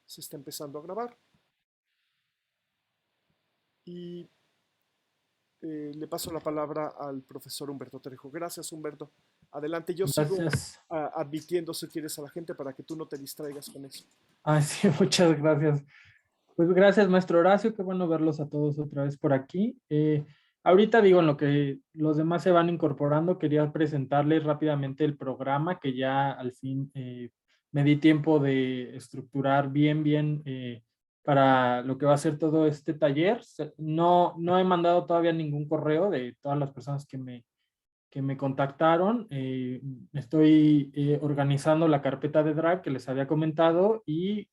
Se está empezando a grabar y le paso la palabra al profesor Humberto Trejo. Gracias, Humberto. Adelante, yo sigo Gracias. advirtiendo si quieres a la gente para que tú no te distraigas con eso. Ay, sí, muchas gracias. Pues gracias, maestro Horacio. Qué bueno verlos a todos otra vez por aquí. Ahorita digo, en lo que los demás se van incorporando, quería presentarles rápidamente el programa que ya al fin me di tiempo de estructurar bien para lo que va a ser todo este taller. No he mandado todavía ningún correo de todas las personas que me contactaron. Estoy organizando la carpeta de Drive que les había comentado y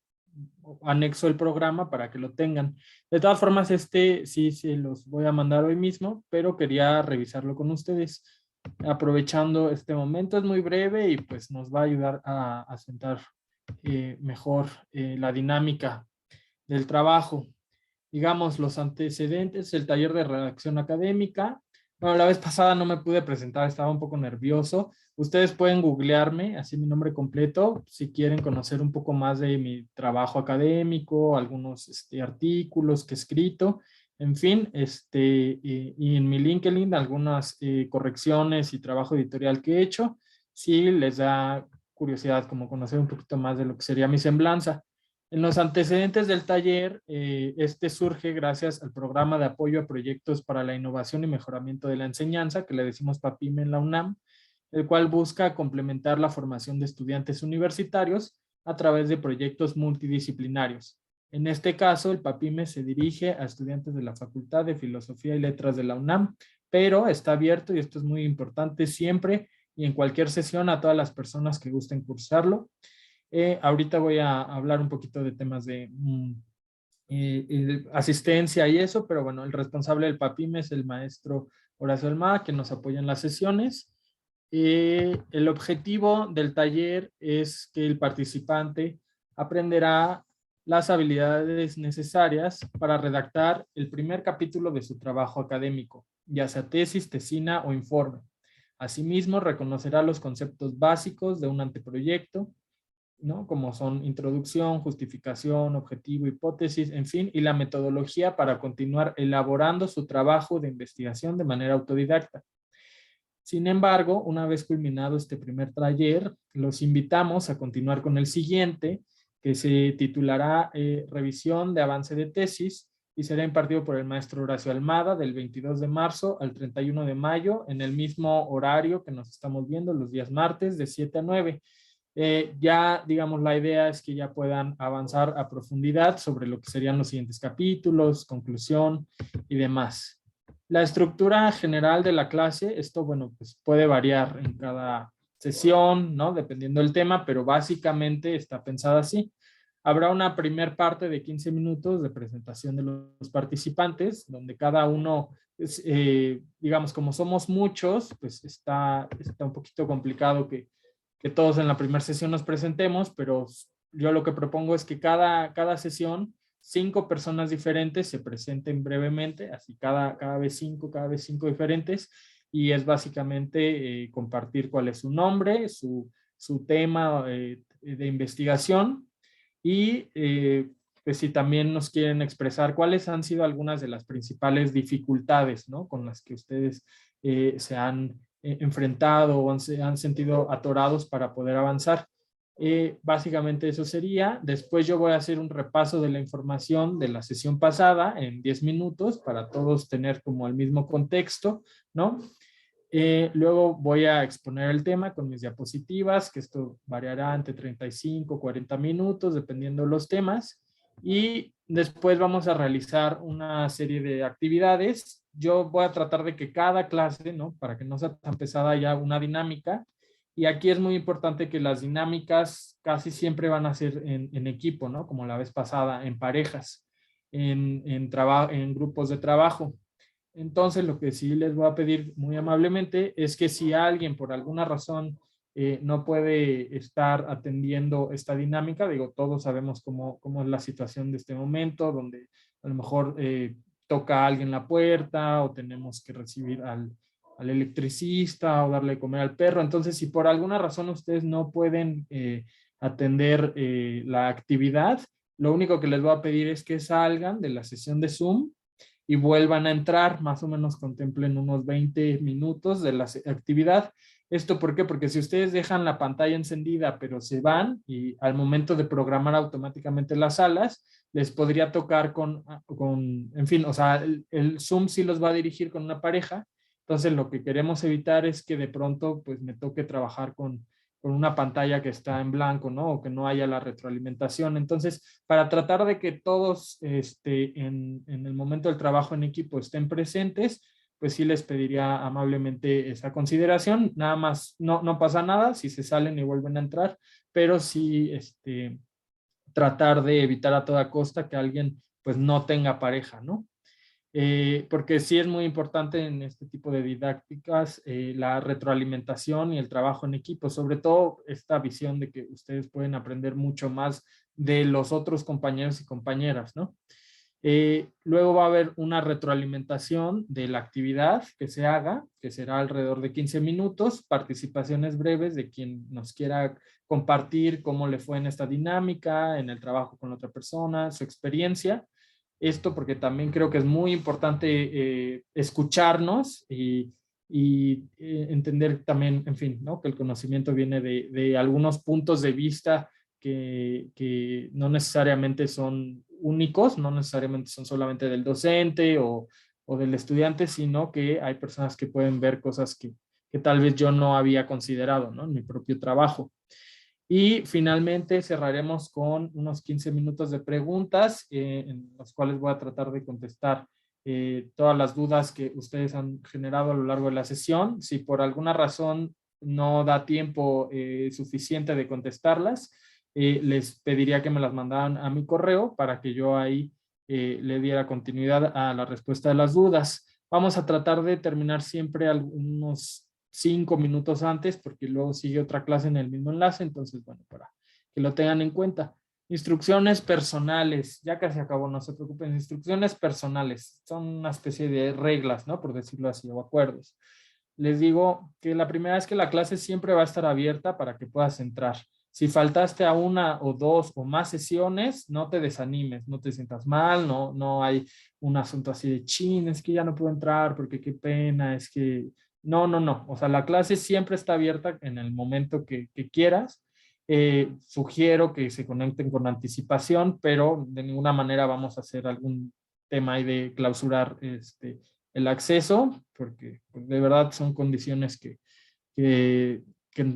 anexo el programa para que lo tengan. De todas formas, este sí se los voy a mandar hoy mismo, pero quería revisarlo con ustedes. Aprovechando este momento, es muy breve y pues nos va a ayudar a sentar mejor la dinámica del trabajo. Digamos, los antecedentes, el taller de redacción académica. Bueno, la vez pasada no me pude presentar, estaba un poco nervioso. Ustedes pueden googlearme, así mi nombre completo, si quieren conocer un poco más de mi trabajo académico, algunos artículos que he escrito, en fin, y en mi LinkedIn algunas correcciones y trabajo editorial que he hecho, si les da curiosidad como conocer un poquito más de lo que sería mi semblanza. En los antecedentes del taller, este surge gracias al programa de apoyo a proyectos para la innovación y mejoramiento de la enseñanza, que le decimos PAPIME en la UNAM, el cual busca complementar la formación de estudiantes universitarios a través de proyectos multidisciplinarios. En este caso, el PAPIME se dirige a estudiantes de la Facultad de Filosofía y Letras de la UNAM, pero está abierto, y esto es muy importante, siempre y en cualquier sesión a todas las personas que gusten cursarlo. Ahorita voy a hablar un poquito de temas de asistencia y eso, pero bueno, el responsable del PAPIME es el maestro Horacio Almada, que nos apoya en las sesiones. El objetivo del taller es que el participante aprenderá las habilidades necesarias para redactar el primer capítulo de su trabajo académico, ya sea tesis, tesina o informe. Asimismo, reconocerá los conceptos básicos de un anteproyecto, ¿no? Como son introducción, justificación, objetivo, hipótesis, en fin, y la metodología para continuar elaborando su trabajo de investigación de manera autodidacta. Sin embargo, una vez culminado este primer taller, los invitamos a continuar con el siguiente, que se titulará Revisión de avance de tesis y será impartido por el maestro Horacio Almada del 22 de marzo al 31 de mayo en el mismo horario que nos estamos viendo los días martes de 7 a 9. Ya, digamos, la idea es que ya puedan avanzar a profundidad sobre lo que serían los siguientes capítulos, conclusión y demás. La estructura general de la clase, esto, bueno, pues puede variar en cada sesión, ¿no? Dependiendo del tema, pero básicamente está pensada así. Habrá una primer parte de 15 minutos de presentación de los participantes, donde cada uno, digamos, como somos muchos, pues está un poquito complicado que todos en la primera sesión nos presentemos, pero yo lo que propongo es que cada sesión 5 personas diferentes se presenten brevemente, así cada vez cinco diferentes, y es básicamente compartir cuál es su nombre, su tema de investigación, y pues si también nos quieren expresar cuáles han sido algunas de las principales dificultades, ¿no? Con las que ustedes se han enfrentado o se han sentido atorados para poder avanzar. Básicamente eso sería. Después yo voy a hacer un repaso de la información de la sesión pasada en 10 minutos para todos tener como el mismo contexto, ¿no? Luego voy a exponer el tema con mis diapositivas, que esto variará entre 35 y 40 minutos, dependiendo de los temas. Y después vamos a realizar una serie de actividades. Yo voy a tratar de que cada clase, ¿no? Para que no sea tan pesada, ya una dinámica. Y aquí es muy importante que las dinámicas casi siempre van a ser en equipo, ¿no? Como la vez pasada, en parejas, en grupos de trabajo. Entonces, lo que sí les voy a pedir muy amablemente es que si alguien por alguna razón no puede estar atendiendo esta dinámica, digo, todos sabemos cómo es la situación de este momento, donde a lo mejor toca a alguien la puerta o tenemos que recibir al electricista o darle de comer al perro. Entonces, si por alguna razón ustedes no pueden atender la actividad, Lo único que les voy a pedir es que salgan de la sesión de Zoom y vuelvan a entrar, más o menos contemplen unos 20 minutos de la actividad. ¿Esto por qué? Porque si ustedes dejan la pantalla encendida, pero se van y al momento de programar automáticamente las salas, les podría tocar en fin, o sea, el Zoom sí los va a dirigir con una pareja. Entonces, lo que queremos evitar es que de pronto, pues, me toque trabajar con una pantalla que está en blanco, ¿no? O que no haya la retroalimentación. Entonces, para tratar de que todos en el momento del trabajo en equipo estén presentes, pues sí les pediría amablemente esa consideración. Nada más, no pasa nada si se salen y vuelven a entrar, pero sí tratar de evitar a toda costa que alguien pues no tenga pareja, ¿no? Porque sí es muy importante en este tipo de didácticas la retroalimentación y el trabajo en equipo, sobre todo esta visión de que ustedes pueden aprender mucho más de los otros compañeros y compañeras, ¿no? Luego va a haber una retroalimentación de la actividad que se haga, que será alrededor de 15 minutos, participaciones breves de quien nos quiera compartir cómo le fue en esta dinámica, en el trabajo con otra persona, su experiencia. Esto porque también creo que es muy importante escucharnos y entender también, en fin, ¿no? Que el conocimiento viene de algunos puntos de vista que no necesariamente son únicos, no necesariamente son solamente del docente o del estudiante, sino que hay personas que pueden ver cosas que tal vez yo no había considerado, ¿no? En mi propio trabajo. Y finalmente cerraremos con unos 15 minutos de preguntas en los cuales voy a tratar de contestar todas las dudas que ustedes han generado a lo largo de la sesión. Si por alguna razón no da tiempo suficiente de contestarlas, les pediría que me las mandaran a mi correo para que yo ahí le diera continuidad a la respuesta de las dudas. Vamos a tratar de terminar siempre algunos 5 minutos antes, porque luego sigue otra clase en el mismo enlace, entonces, bueno, para que lo tengan en cuenta. Instrucciones personales, ya casi acabó, no se preocupen, instrucciones personales, son una especie de reglas, ¿no? Por decirlo así, o acuerdos. Les digo que la primera es que la clase siempre va a estar abierta para que puedas entrar. Si faltaste a una o dos o más sesiones, no te desanimes, no te sientas mal, no hay un asunto así de chin, es que ya no puedo entrar porque qué pena, es que no. O sea, la clase siempre está abierta en el momento que quieras. Sugiero que se conecten con anticipación, pero de ninguna manera vamos a hacer algún tema ahí de clausurar el acceso, porque pues, de verdad son condiciones que, que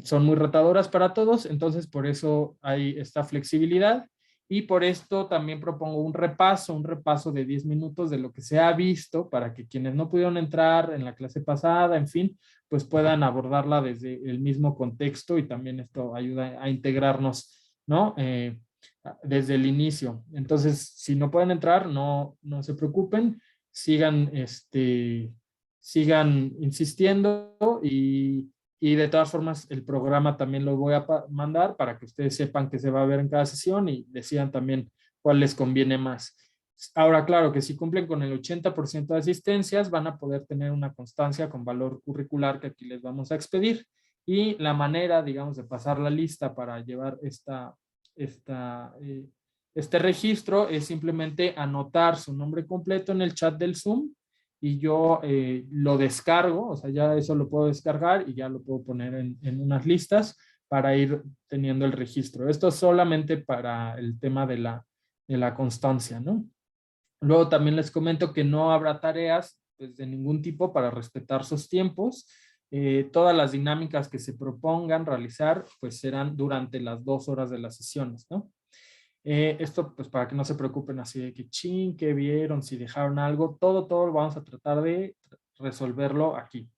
son muy retadoras para todos. Entonces, por eso hay esta flexibilidad. Y por esto también propongo un repaso de 10 minutos de lo que se ha visto para que quienes no pudieron entrar en la clase pasada, en fin, pues puedan abordarla desde el mismo contexto y también esto ayuda a integrarnos, ¿no? Desde el inicio. Entonces, si no pueden entrar, no se preocupen, sigan, sigan insistiendo y de todas formas, el programa también lo voy a mandar para que ustedes sepan que se va a ver en cada sesión y decidan también cuál les conviene más. Ahora, claro que si cumplen con el 80% de asistencias, van a poder tener una constancia con valor curricular que aquí les vamos a expedir. Y la manera, digamos, de pasar la lista para llevar este registro es simplemente anotar su nombre completo en el chat del Zoom y yo lo descargo, o sea, ya eso lo puedo descargar y ya lo puedo poner en unas listas para ir teniendo el registro. Esto es solamente para el tema de la constancia, ¿no? Luego también les comento que no habrá tareas pues, de ningún tipo para respetar sus tiempos. Todas las dinámicas que se propongan realizar pues serán durante las 2 horas de las sesiones, ¿no? Esto pues para que no se preocupen así de que ching, que vieron, si dejaron algo, todo lo vamos a tratar de resolverlo aquí.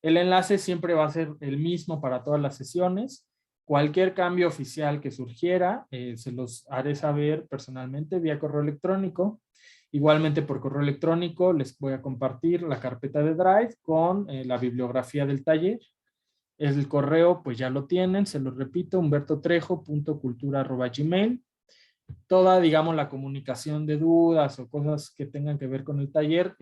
El enlace siempre va a ser el mismo para todas las sesiones. Cualquier cambio oficial que surgiera, se los haré saber personalmente vía correo electrónico. Igualmente por correo electrónico les voy a compartir la carpeta de Drive con la bibliografía del taller. El correo pues ya lo tienen, se lo repito, humbertotrejo.cultura@gmail. Toda, digamos, la comunicación de dudas o cosas que tengan que ver con el taller,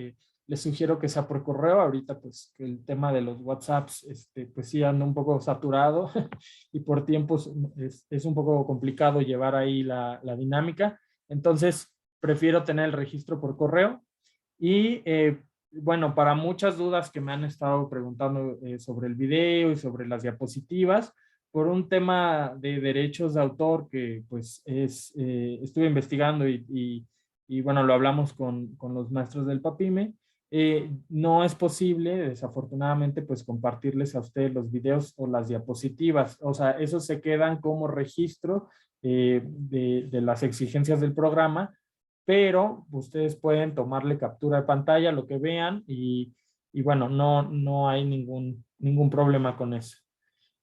les sugiero que sea por correo. Ahorita pues que el tema de los WhatsApps pues sí anda un poco saturado y por tiempos es un poco complicado llevar ahí la dinámica. Entonces prefiero tener el registro por correo y bueno, para muchas dudas que me han estado preguntando sobre el video y sobre las diapositivas, por un tema de derechos de autor que pues estuve investigando y bueno, lo hablamos con los maestros del PAPIME, no es posible, desafortunadamente, pues compartirles a ustedes los videos o las diapositivas. O sea, esos se quedan como registro de las exigencias del programa, pero ustedes pueden tomarle captura de pantalla, lo que vean, y bueno, no hay ningún problema con eso.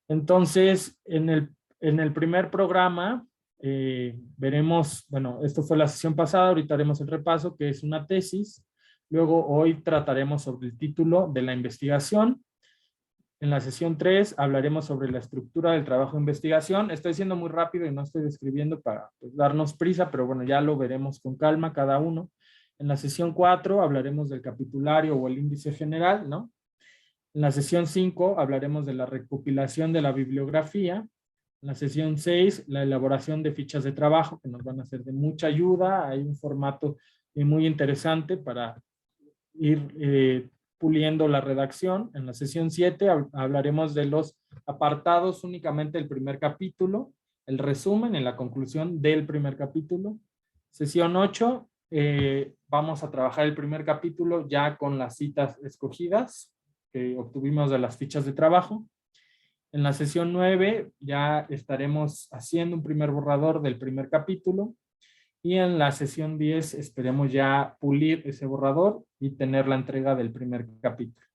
Entonces, en el primer programa veremos, bueno, esto fue la sesión pasada, ahorita haremos el repaso, que es una tesis. Luego, hoy trataremos sobre el título de la investigación. En la sesión 3 hablaremos sobre la estructura del trabajo de investigación. Estoy siendo muy rápido y no estoy describiendo para pues, darnos prisa, pero bueno, ya lo veremos con calma cada uno. En la sesión 4 hablaremos del capitulario o el índice general, ¿no? En la sesión 5 hablaremos de la recopilación de la bibliografía. En la sesión 6, la elaboración de fichas de trabajo, que nos van a ser de mucha ayuda. Hay un formato muy interesante para ir puliendo la redacción. En la sesión 7 hablaremos de los apartados únicamente del primer capítulo, el resumen y la conclusión del primer capítulo. Sesión 8, vamos a trabajar el primer capítulo ya con las citas escogidas que obtuvimos de las fichas de trabajo. En la sesión 9 ya estaremos haciendo un primer borrador del primer capítulo. Y en la sesión 10 esperemos ya pulir ese borrador y tener la entrega del primer capítulo.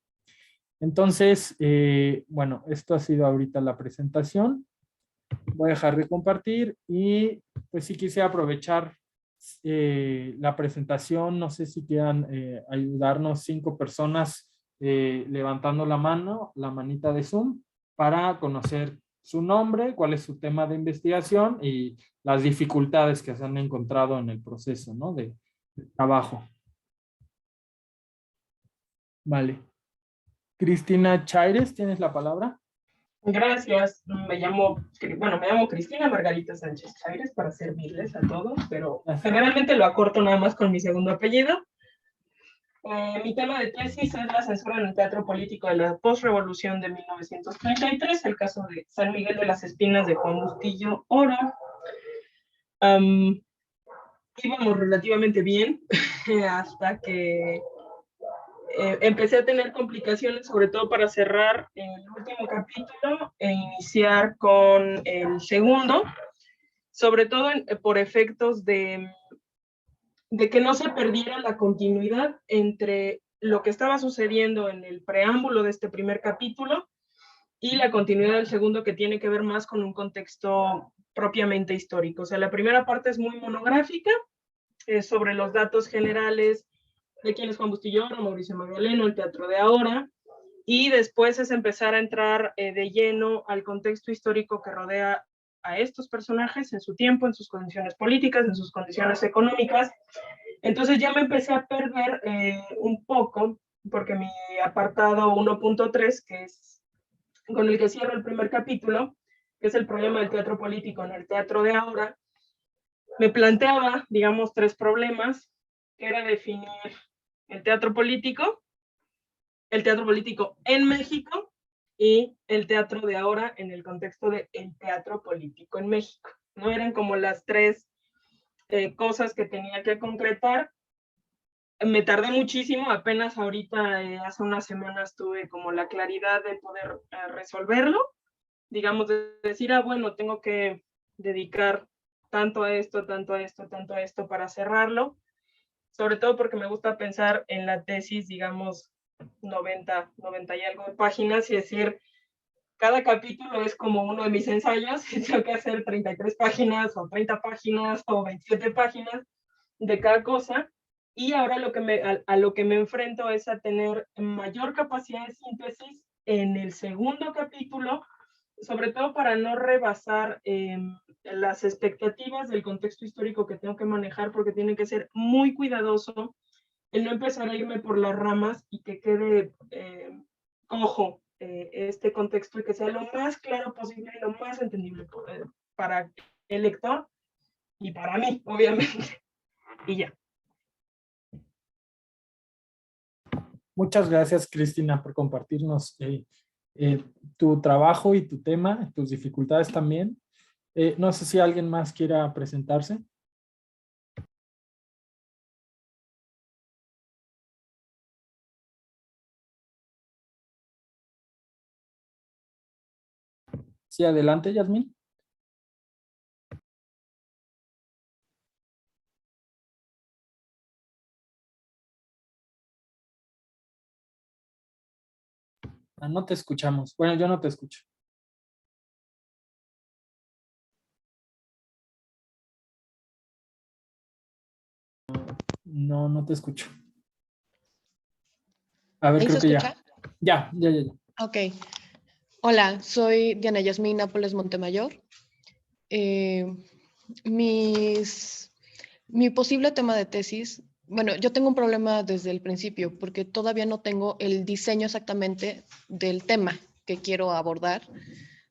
Entonces, bueno, esto ha sido ahorita la presentación. Voy a dejar de compartir y pues sí quise aprovechar la presentación. No sé si quieran ayudarnos 5 personas levantando la mano, la manita de Zoom, para conocer su nombre, cuál es su tema de investigación y las dificultades que se han encontrado en el proceso, ¿no? de trabajo. Vale. Cristina Chaires, ¿tienes la palabra? Gracias, me llamo Cristina Margarita Sánchez Chaires, para servirles a todos, pero generalmente lo acorto nada más con mi segundo apellido. Mi tema de tesis es la censura en el teatro político de la postrevolución de 1933, el caso de San Miguel de las Espinas de Juan Bustillo Oro. Íbamos relativamente bien hasta que empecé a tener complicaciones, sobre todo para cerrar el último capítulo e iniciar con el segundo, sobre todo por efectos de que no se perdiera la continuidad entre lo que estaba sucediendo en el preámbulo de este primer capítulo y la continuidad del segundo, que tiene que ver más con un contexto propiamente histórico. O sea, la primera parte es muy monográfica, sobre los datos generales de quién es Juan Bustillo Oro, Mauricio Magdaleno, el teatro de ahora, y después es empezar a entrar de lleno al contexto histórico que rodea a estos personajes en su tiempo, en sus condiciones políticas, en sus condiciones económicas. Entonces ya me empecé a perder un poco, porque mi apartado 1.3, que es con el que cierro el primer capítulo, que es el problema del teatro político en el teatro de ahora, me planteaba, digamos, 3 problemas, que era definir el teatro político en México y el teatro de ahora en el contexto del teatro político en México, ¿no? Eran como las 3 cosas que tenía que concretar. Me tardé muchísimo, apenas ahorita, hace unas semanas tuve como la claridad de poder resolverlo, digamos, de decir, bueno, tengo que dedicar tanto a esto, tanto a esto, tanto a esto para cerrarlo, sobre todo porque me gusta pensar en la tesis, digamos, 90 y algo de páginas, y decir, cada capítulo es como uno de mis ensayos, y tengo que hacer 33 páginas, o 30 páginas, o 27 páginas de cada cosa, y ahora a lo que me enfrento es a tener mayor capacidad de síntesis en el segundo capítulo, sobre todo para no rebasar las expectativas del contexto histórico que tengo que manejar, porque tiene que ser muy cuidadoso el no empezar a irme por las ramas y que quede cojo este contexto y que sea lo más claro posible y lo más entendible para el lector y para mí, obviamente. Y ya. Muchas gracias, Cristina, por compartirnos tu trabajo y tu tema, tus dificultades también. No sé si alguien más quiera presentarse. Sí, adelante, Yasmín. Ah, no te escuchamos. Bueno, yo no te escucho. No, no te escucho. A ver, ¿Ahí se creo que escucha? ya. Ya. Ok. Hola, soy Diana Yasmín Nápoles Montemayor. Eh, mi posible tema de tesis, bueno, yo tengo un problema desde el principio porque todavía no tengo el diseño exactamente del tema que quiero abordar.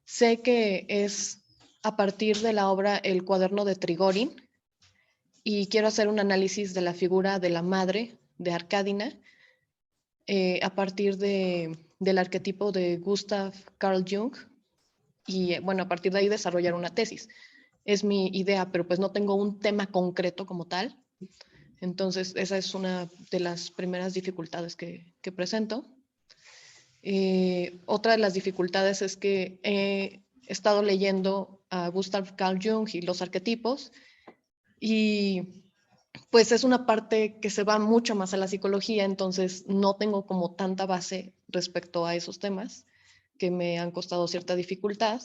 Sé que es a partir de la obra El cuaderno de Trigorin y quiero hacer un análisis de la figura de la madre de Arcadina a partir del arquetipo de Gustav Carl Jung y bueno, a partir de ahí desarrollar una tesis. Es mi idea, pero pues no tengo un tema concreto como tal. Entonces, esa es una de las primeras dificultades que presento. Otra de las dificultades es que he estado leyendo a Gustav Carl Jung y los arquetipos y pues es una parte que se va mucho más a la psicología, entonces no tengo como tanta base respecto a esos temas que me han costado cierta dificultad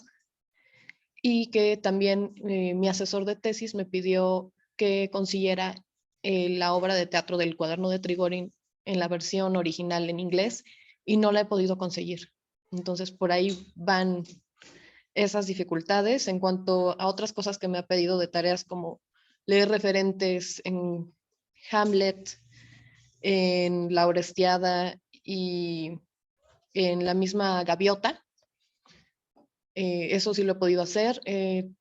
y que también mi asesor de tesis me pidió que consiguiera la obra de teatro del cuaderno de Trigorin en la versión original en inglés y no la he podido conseguir. Entonces por ahí van esas dificultades. En cuanto a otras cosas que me ha pedido de tareas como leer referentes en Hamlet, en La Orestiada y en la misma Gaviota, eso sí lo he podido hacer. He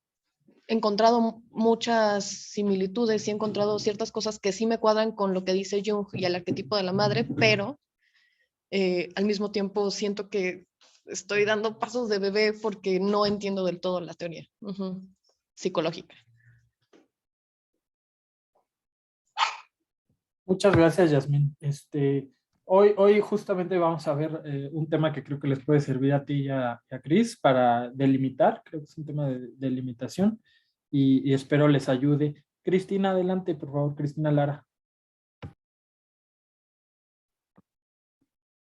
encontrado muchas similitudes y he encontrado ciertas cosas que sí me cuadran con lo que dice Jung y el arquetipo de la madre, pero al mismo tiempo siento que estoy dando pasos de bebé porque no entiendo del todo la teoría psicológica. Muchas gracias, Yasmín. Hoy justamente vamos a ver un tema que creo que les puede servir a ti y a Cris para delimitar. Creo que es un tema de delimitación y espero les ayude. Cristina, adelante, por favor, Cristina Lara.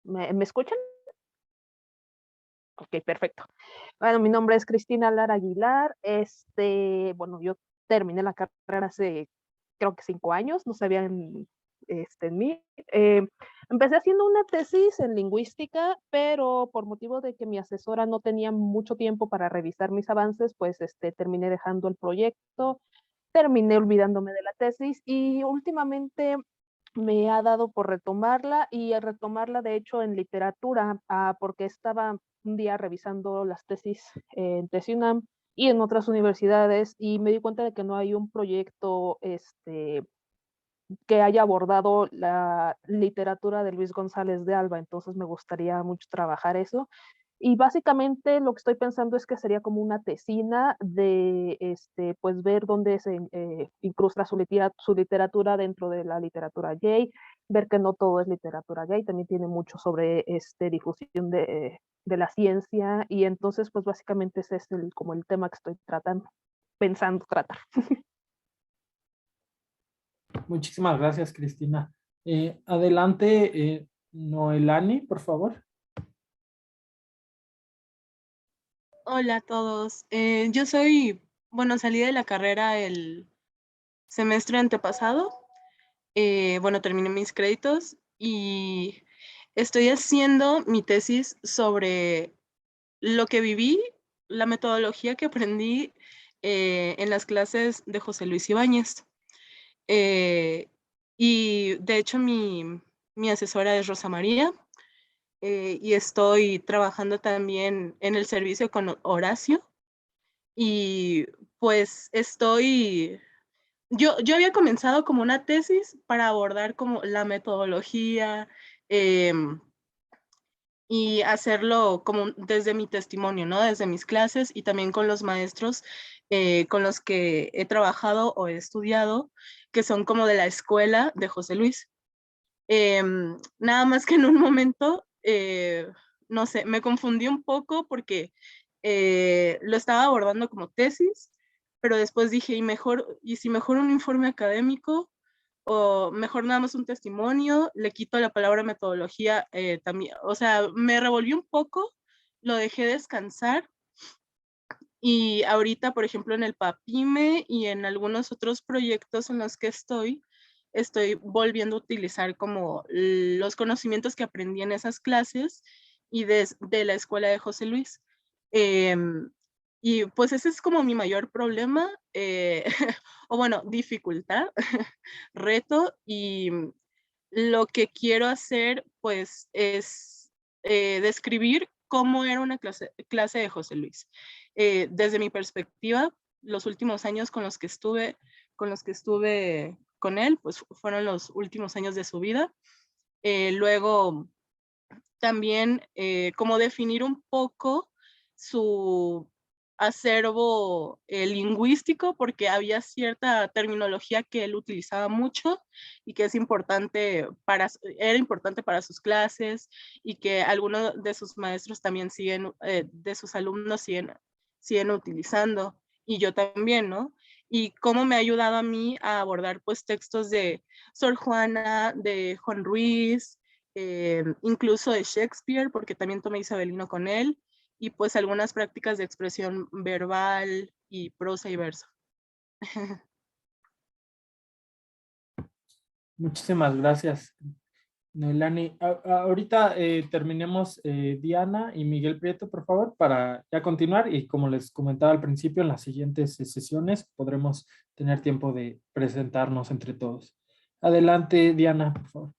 ¿Me escuchan? Ok, perfecto. Bueno, mi nombre es Cristina Lara Aguilar. Bueno, yo terminé la carrera hace creo que 5 años, no sabía en mí. Empecé haciendo una tesis en lingüística, pero por motivo de que mi asesora no tenía mucho tiempo para revisar mis avances, pues terminé dejando el proyecto, terminé olvidándome de la tesis y últimamente me ha dado por retomarla y retomarla de hecho en literatura, porque estaba un día revisando las tesis en TESIUNAM y en otras universidades y me di cuenta de que no hay un proyecto que haya abordado la literatura de Luis González de Alba, entonces me gustaría mucho trabajar eso. Y básicamente lo que estoy pensando es que sería como una tesina de pues ver dónde se incrusta su literatura dentro de la literatura gay, ver que no todo es literatura gay, también tiene mucho sobre difusión de la ciencia, y entonces pues básicamente ese es como el tema que estoy pensando tratar. Muchísimas gracias, Cristina. Adelante, Noelani, por favor. Hola a todos. Yo bueno, salí de la carrera el semestre antepasado. Bueno, terminé mis créditos y estoy haciendo mi tesis sobre lo que viví, la metodología que aprendí en las clases de José Luis Ibáñez. Y de hecho mi asesora es Rosa María, y estoy trabajando también en el servicio con Horacio. Y pues yo había comenzado como una tesis para abordar como la metodología, y hacerlo como desde mi testimonio, ¿no? Desde mis clases y también con los maestros con los que he trabajado o he estudiado, que son como de la escuela de José Luis. Nada más que en un momento, no sé, me confundí un poco porque lo estaba abordando como tesis, pero después dije, ¿y si mejor un informe académico? O mejor nada más un testimonio, le quito la palabra metodología también. O sea, me revolví un poco, lo dejé descansar y ahorita, por ejemplo, en el PAPIME y en algunos otros proyectos en los que estoy volviendo a utilizar como los conocimientos que aprendí en esas clases y de la escuela de José Luis. Y pues ese es como mi mayor problema, o bueno, dificultad, reto, y lo que quiero hacer pues es describir cómo era una clase de José Luis. Desde mi perspectiva, los últimos años con los que estuve con él, pues fueron los últimos años de su vida. Luego también como definir un poco su acervo lingüístico, porque había cierta terminología que él utilizaba mucho y que era importante para sus clases, y que algunos de sus maestros también de sus alumnos siguen utilizando, y yo también, ¿no? Y cómo me ha ayudado a mí a abordar pues textos de Sor Juana, de Juan Ruiz, incluso de Shakespeare, porque también tomé isabelino con él, y pues algunas prácticas de expresión verbal y prosa y verso. Muchísimas gracias, Noelani. Ahorita terminemos Diana y Miguel Prieto, por favor, para ya continuar, y como les comentaba al principio, en las siguientes sesiones podremos tener tiempo de presentarnos entre todos. Adelante, Diana, por favor.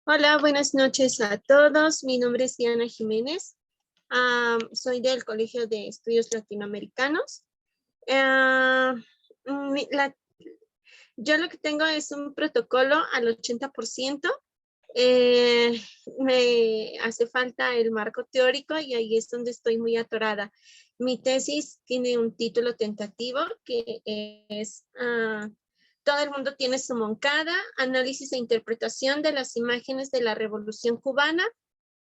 Hola, buenas noches a todos. Mi nombre es Diana Jiménez. Soy del Colegio de Estudios Latinoamericanos. Yo lo que tengo es un protocolo al 80%. Me hace falta el marco teórico y ahí es donde estoy muy atorada. Mi tesis tiene un título tentativo que es Todo el mundo tiene su Moncada, análisis e interpretación de las imágenes de la Revolución Cubana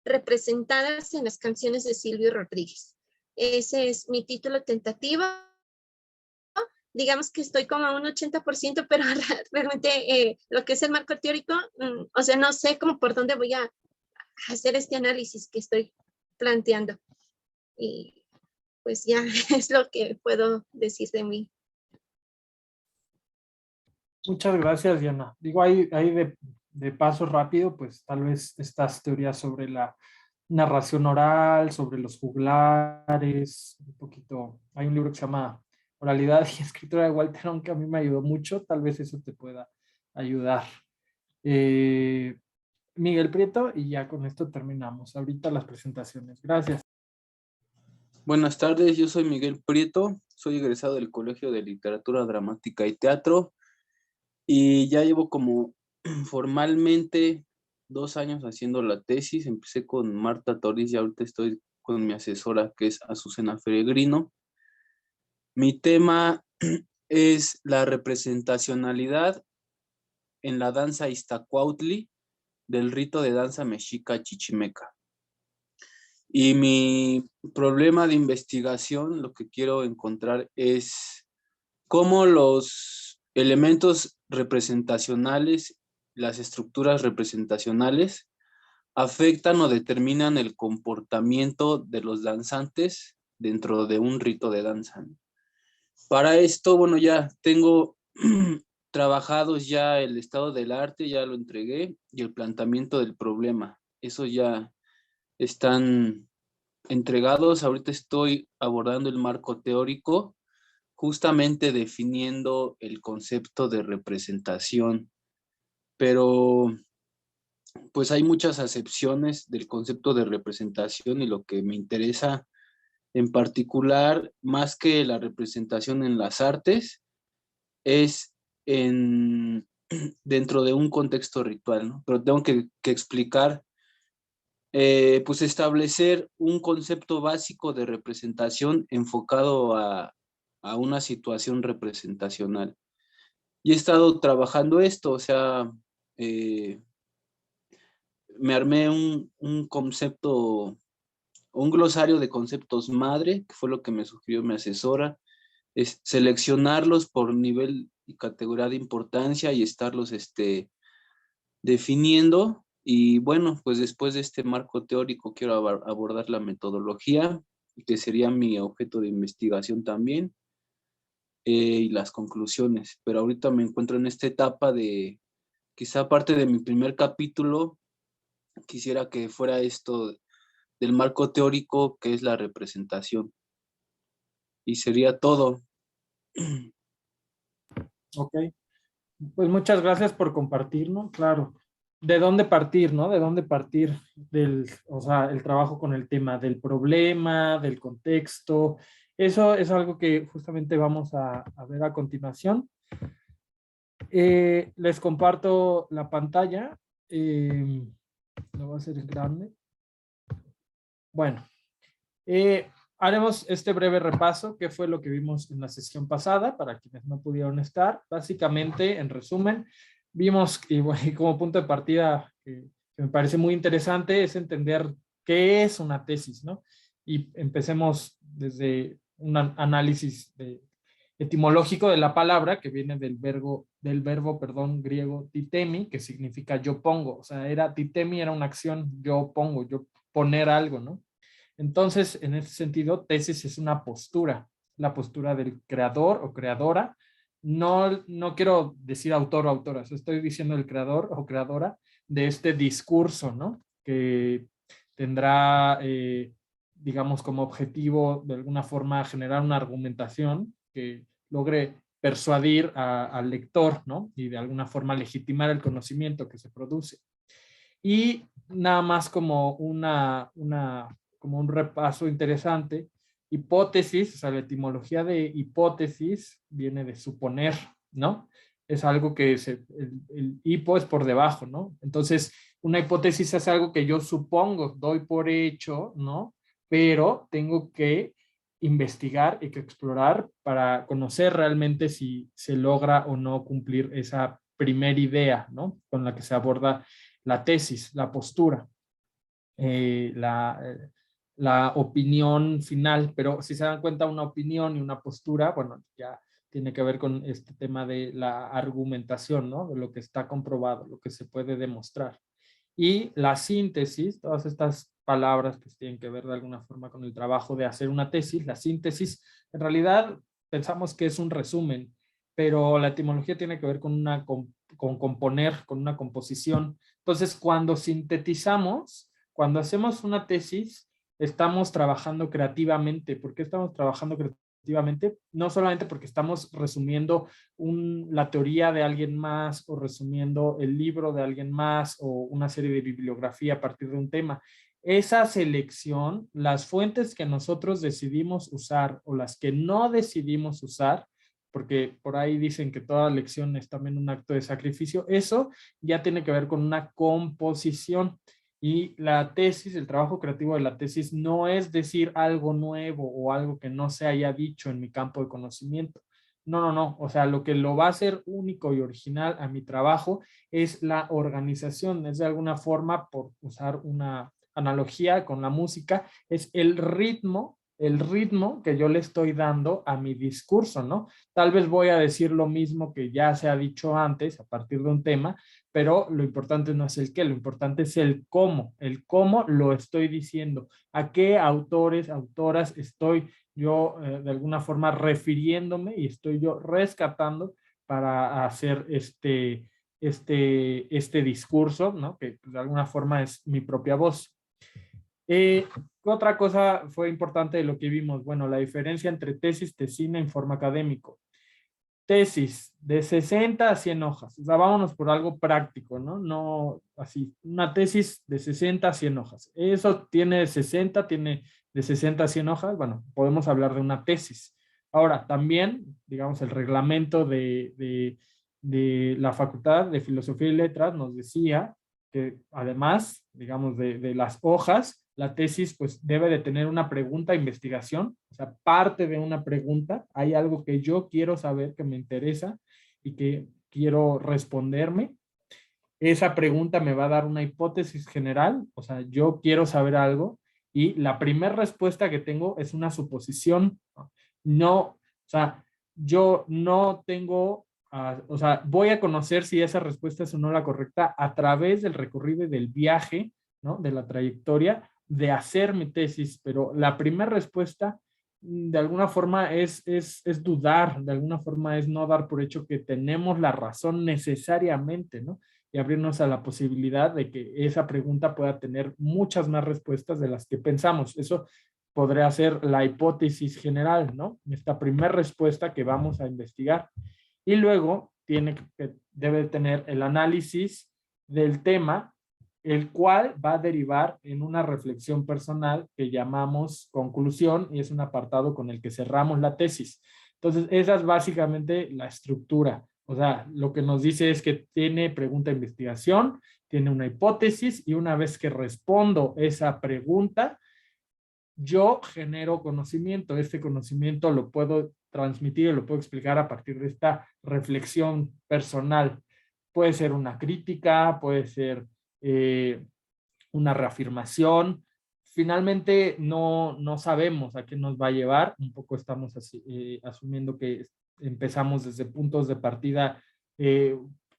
representadas en las canciones de Silvio Rodríguez. Ese es mi título tentativo. Digamos que estoy como a un 80%, pero realmente lo que es el marco teórico, o sea, no sé cómo por dónde voy a hacer este análisis que estoy planteando. Y pues ya es lo que puedo decir de mí. Muchas gracias, Diana. Digo, ahí de paso rápido, pues tal vez estas teorías sobre la narración oral, sobre los juglares, un poquito, hay un libro que se llama Oralidad y Escritura de Walter Ong que a mí me ayudó mucho, tal vez eso te pueda ayudar. Miguel Prieto, y ya con esto terminamos ahorita las presentaciones. Gracias. Buenas tardes, yo soy Miguel Prieto, soy egresado del Colegio de Literatura Dramática y Teatro y ya llevo como formalmente 2 años haciendo la tesis. Empecé con Marta Torres y ahorita estoy con mi asesora, que es Azucena Feregrino. Mi tema es la representacionalidad en la danza Iztacuautli del rito de danza mexica chichimeca. Y mi problema de investigación, lo que quiero encontrar es cómo los elementos representacionales, las estructuras representacionales, afectan o determinan el comportamiento de los danzantes dentro de un rito de danza. Para esto, bueno, ya tengo trabajados ya el estado del arte, ya lo entregué, y el planteamiento del problema. Eso ya están entregados. Ahorita estoy abordando el marco teórico justamente definiendo el concepto de representación, pero pues hay muchas acepciones del concepto de representación y lo que me interesa en particular, más que la representación en las artes, es dentro de un contexto ritual, ¿no? Pero tengo que explicar, pues establecer un concepto básico de representación enfocado a una situación representacional. Y he estado trabajando esto, o sea, me armé un concepto, un glosario de conceptos madre, que fue lo que me sugirió mi asesora, es seleccionarlos por nivel y categoría de importancia y estarlos definiendo. Y bueno, pues después de este marco teórico quiero abordar la metodología, que sería mi objeto de investigación también, y las conclusiones. Pero ahorita me encuentro en esta etapa de, quizá parte de mi primer capítulo, quisiera que fuera esto del marco teórico, que es la representación. Y sería todo. Ok, pues muchas gracias por compartirnos, claro. ¿De dónde partir, no? ¿De dónde partir o sea, el trabajo con el tema del problema, del contexto? Eso es algo que justamente vamos a ver a continuación. Les comparto la pantalla. Lo voy a hacer grande. Bueno, haremos este breve repaso, que fue lo que vimos en la sesión pasada, para quienes no pudieron estar. Básicamente, en resumen, vimos, y como punto de partida que me parece muy interesante, es entender qué es una tesis, ¿no? Y empecemos desde un análisis etimológico de la palabra, que viene del verbo, griego titemi, que significa yo pongo. O sea, titemi era una acción, yo pongo, yo poner algo, ¿no? Entonces, en ese sentido, tesis es una postura, la postura del creador o creadora. No quiero decir autor o autora, estoy diciendo el creador o creadora de este discurso, ¿no? Que tendrá, digamos, como objetivo de alguna forma generar una argumentación que logre persuadir al lector, ¿no? Y de alguna forma legitimar el conocimiento que se produce. Y nada más como como un repaso interesante, hipótesis, o sea, la etimología de hipótesis viene de suponer, ¿no? Es algo que el hipo es por debajo, ¿no? Entonces, una hipótesis es algo que yo supongo, doy por hecho, ¿no? Pero tengo que investigar y que explorar para conocer realmente si se logra o no cumplir esa primera idea, ¿no? Con la que se aborda la tesis, la postura, la opinión final. Pero si se dan cuenta, una opinión y una postura, bueno, ya tiene que ver con este tema de la argumentación, ¿no? De lo que está comprobado, lo que se puede demostrar. Y la síntesis, todas estas palabras que tienen que ver de alguna forma con el trabajo de hacer una tesis, la síntesis, en realidad pensamos que es un resumen, pero la etimología tiene que ver con con componer, con una composición. Entonces, cuando sintetizamos, cuando hacemos una tesis, estamos trabajando creativamente. ¿Por qué estamos trabajando creativamente? No solamente porque estamos resumiendo la teoría de alguien más o resumiendo el libro de alguien más o una serie de bibliografía a partir de un tema. Esa selección, las fuentes que nosotros decidimos usar o las que no decidimos usar, porque por ahí dicen que toda lección es también un acto de sacrificio, eso ya tiene que ver con una composición. Y la tesis, el trabajo creativo de la tesis no es decir algo nuevo o algo que no se haya dicho en mi campo de conocimiento. No. O sea, lo que lo va a hacer único y original a mi trabajo es la organización. Es de alguna forma, por usar una analogía con la música, es el ritmo que yo le estoy dando a mi discurso, ¿no? Tal vez voy a decir lo mismo que ya se ha dicho antes a partir de un tema, pero lo importante no es el qué, lo importante es el cómo lo estoy diciendo, a qué autores, autoras estoy yo de alguna forma refiriéndome y estoy yo rescatando para hacer este discurso, ¿no? Que de alguna forma es mi propia voz. ¿Qué otra cosa fue importante de lo que vimos? Bueno, la diferencia entre tesis, tesina e informe académico. Tesis de 60 a 100 hojas. O sea, vámonos por algo práctico, ¿no? No así, una tesis de 60 a 100 hojas. Eso tiene de 60 a 100 hojas. Bueno, podemos hablar de una tesis. Ahora, también, digamos, el reglamento de la Facultad de Filosofía y Letras nos decía que además, digamos, de las hojas, la tesis pues debe de tener una pregunta de investigación, o sea, parte de una pregunta, hay algo que yo quiero saber, que me interesa y que quiero responderme. Esa pregunta me va a dar una hipótesis general, o sea, yo quiero saber algo y la primera respuesta que tengo es una suposición. No, o sea, yo no tengo, o sea, voy a conocer si esa respuesta es o no la correcta a través del recorrido y del viaje, ¿no? De la trayectoria de hacer mi tesis, pero la primera respuesta de alguna forma es dudar, de alguna forma es no dar por hecho que tenemos la razón necesariamente, ¿no? Y abrirnos a la posibilidad de que esa pregunta pueda tener muchas más respuestas de las que pensamos. Eso podría ser la hipótesis general, ¿no? Esta primera respuesta que vamos a investigar. Y luego debe tener el análisis del tema, el cual va a derivar en una reflexión personal que llamamos conclusión y es un apartado con el que cerramos la tesis. Entonces, esa es básicamente la estructura. O sea, lo que nos dice es que tiene pregunta de investigación, tiene una hipótesis y una vez que respondo esa pregunta, yo genero conocimiento. Este conocimiento lo puedo transmitir y lo puedo explicar a partir de esta reflexión personal. Puede ser una crítica, puede ser una reafirmación. Finalmente no sabemos a qué nos va a llevar. Un poco estamos asumiendo que empezamos desde puntos de partida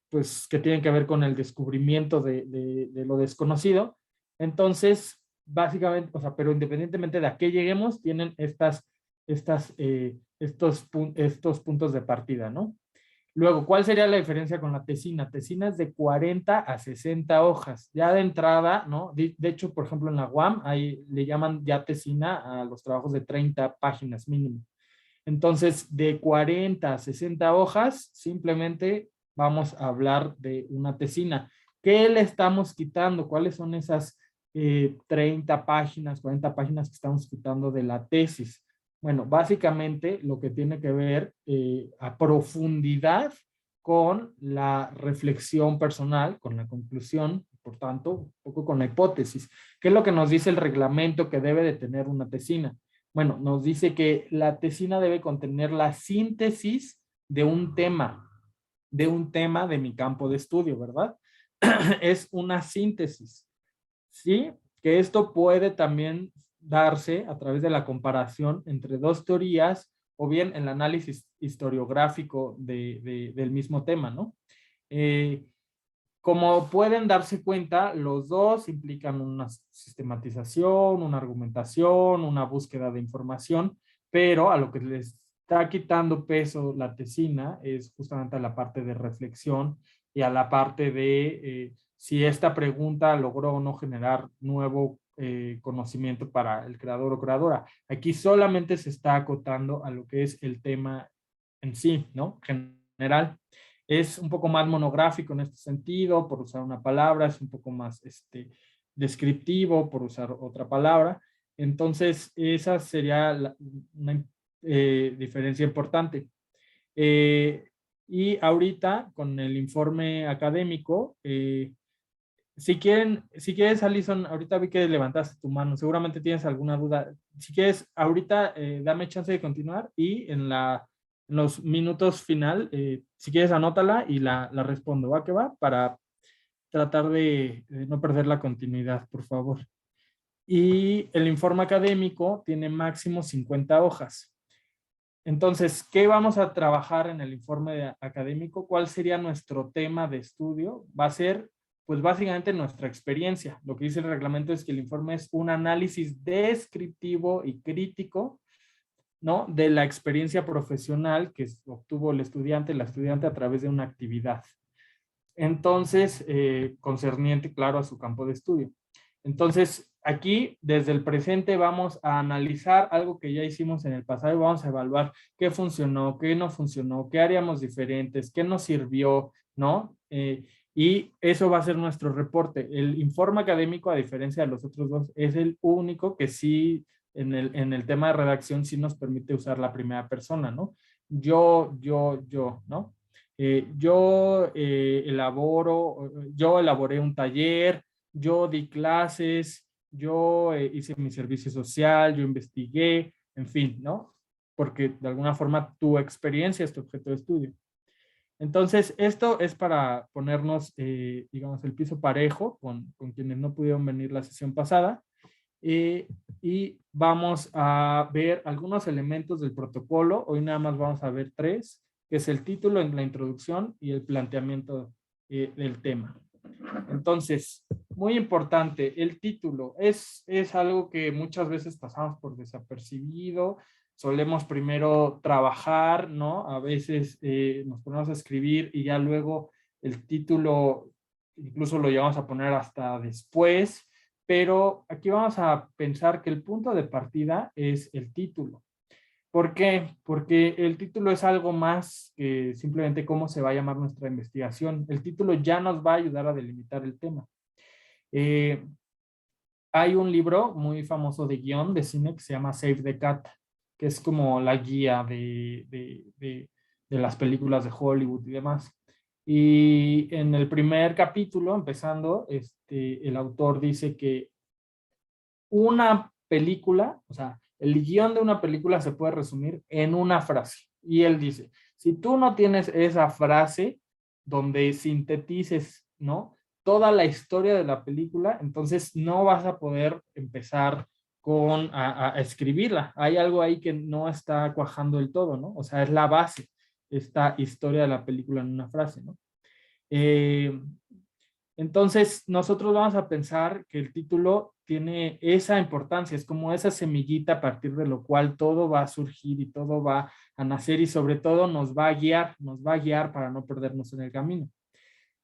pues que tienen que ver con el descubrimiento de lo desconocido. Entonces, básicamente, o sea, pero independientemente de a qué lleguemos, tienen estos puntos de partida, ¿no? Luego, ¿cuál sería la diferencia con la tesina? Tesina es de 40 a 60 hojas. Ya de entrada, ¿no? De hecho, por ejemplo, en la UAM le llaman ya tesina a los trabajos de 30 páginas mínimo. Entonces, de 40 a 60 hojas, simplemente vamos a hablar de una tesina. ¿Qué le estamos quitando? ¿Cuáles son esas 30 páginas, 40 páginas que estamos quitando de la tesis? Bueno, básicamente lo que tiene que ver a profundidad con la reflexión personal, con la conclusión, por tanto, un poco con la hipótesis. ¿Qué es lo que nos dice el reglamento que debe de tener una tesina? Bueno, nos dice que la tesina debe contener la síntesis de un tema de mi campo de estudio, ¿verdad? Es una síntesis, ¿sí? Que esto puede también darse a través de la comparación entre dos teorías o bien el análisis historiográfico del mismo tema, ¿no? Como pueden darse cuenta, los dos implican una sistematización, una argumentación, una búsqueda de información, pero a lo que les está quitando peso la tesina es justamente a la parte de reflexión y a la parte de si esta pregunta logró o no generar nuevo conocimiento para el creador o creadora. Aquí solamente se está acotando a lo que es el tema en sí, ¿no? General. Es un poco más monográfico en este sentido, por usar una palabra, es un poco más descriptivo, por usar otra palabra. Entonces, esa sería una diferencia importante. Y ahorita, con el informe académico, si quieres, Alison, ahorita vi que levantaste tu mano, seguramente tienes alguna duda. Si quieres, ahorita dame chance de continuar y en los minutos final, si quieres anótala y la respondo, ¿va que va? Para tratar de no perder la continuidad, por favor. Y el informe académico tiene máximo 50 hojas. Entonces, ¿qué vamos a trabajar en el informe académico? ¿Cuál sería nuestro tema de estudio? Va a ser, pues básicamente nuestra experiencia. Lo que dice el reglamento es que el informe es un análisis descriptivo y crítico, ¿no? De la experiencia profesional que obtuvo la estudiante a través de una actividad. Entonces, concerniente, claro, a su campo de estudio. Entonces, aquí, desde el presente, vamos a analizar algo que ya hicimos en el pasado y vamos a evaluar qué funcionó, qué no funcionó, qué haríamos diferentes, qué nos sirvió, ¿no? Y eso va a ser nuestro reporte. El informe académico, a diferencia de los otros dos, es el único que sí, en el tema de redacción, sí nos permite usar la primera persona, ¿no? Yo, ¿no? Yo elaboré un taller, yo di clases, yo hice mi servicio social, yo investigué, en fin, ¿no? Porque de alguna forma tu experiencia es tu objeto de estudio. Entonces, esto es para ponernos, digamos, el piso parejo con quienes no pudieron venir la sesión pasada. Y vamos a ver algunos elementos del protocolo. Hoy nada más vamos a ver 3, que es el título en la introducción y el planteamiento del tema. Entonces, muy importante, el título es algo que muchas veces pasamos por desapercibido. Solemos primero trabajar, ¿no? A veces nos ponemos a escribir y ya luego el título incluso lo llevamos a poner hasta después, pero aquí vamos a pensar que el punto de partida es el título. ¿Por qué? Porque el título es algo más que simplemente cómo se va a llamar nuestra investigación. El título ya nos va a ayudar a delimitar el tema. Hay un libro muy famoso de guión de cine que se llama Save the Cat, que es como la guía de las películas de Hollywood y demás. Y en el primer capítulo, empezando, el autor dice que una película, o sea, el guión de una película se puede resumir en una frase. Y él dice, si tú no tienes esa frase donde sintetices, ¿no?, toda la historia de la película, entonces no vas a poder empezar a escribirla. Hay algo ahí que no está cuajando del todo, ¿no? O sea, es la base, esta historia de la película en una frase, ¿no? Entonces, nosotros vamos a pensar que el título tiene esa importancia, es como esa semillita a partir de lo cual todo va a surgir y todo va a nacer y sobre todo nos va a guiar para no perdernos en el camino.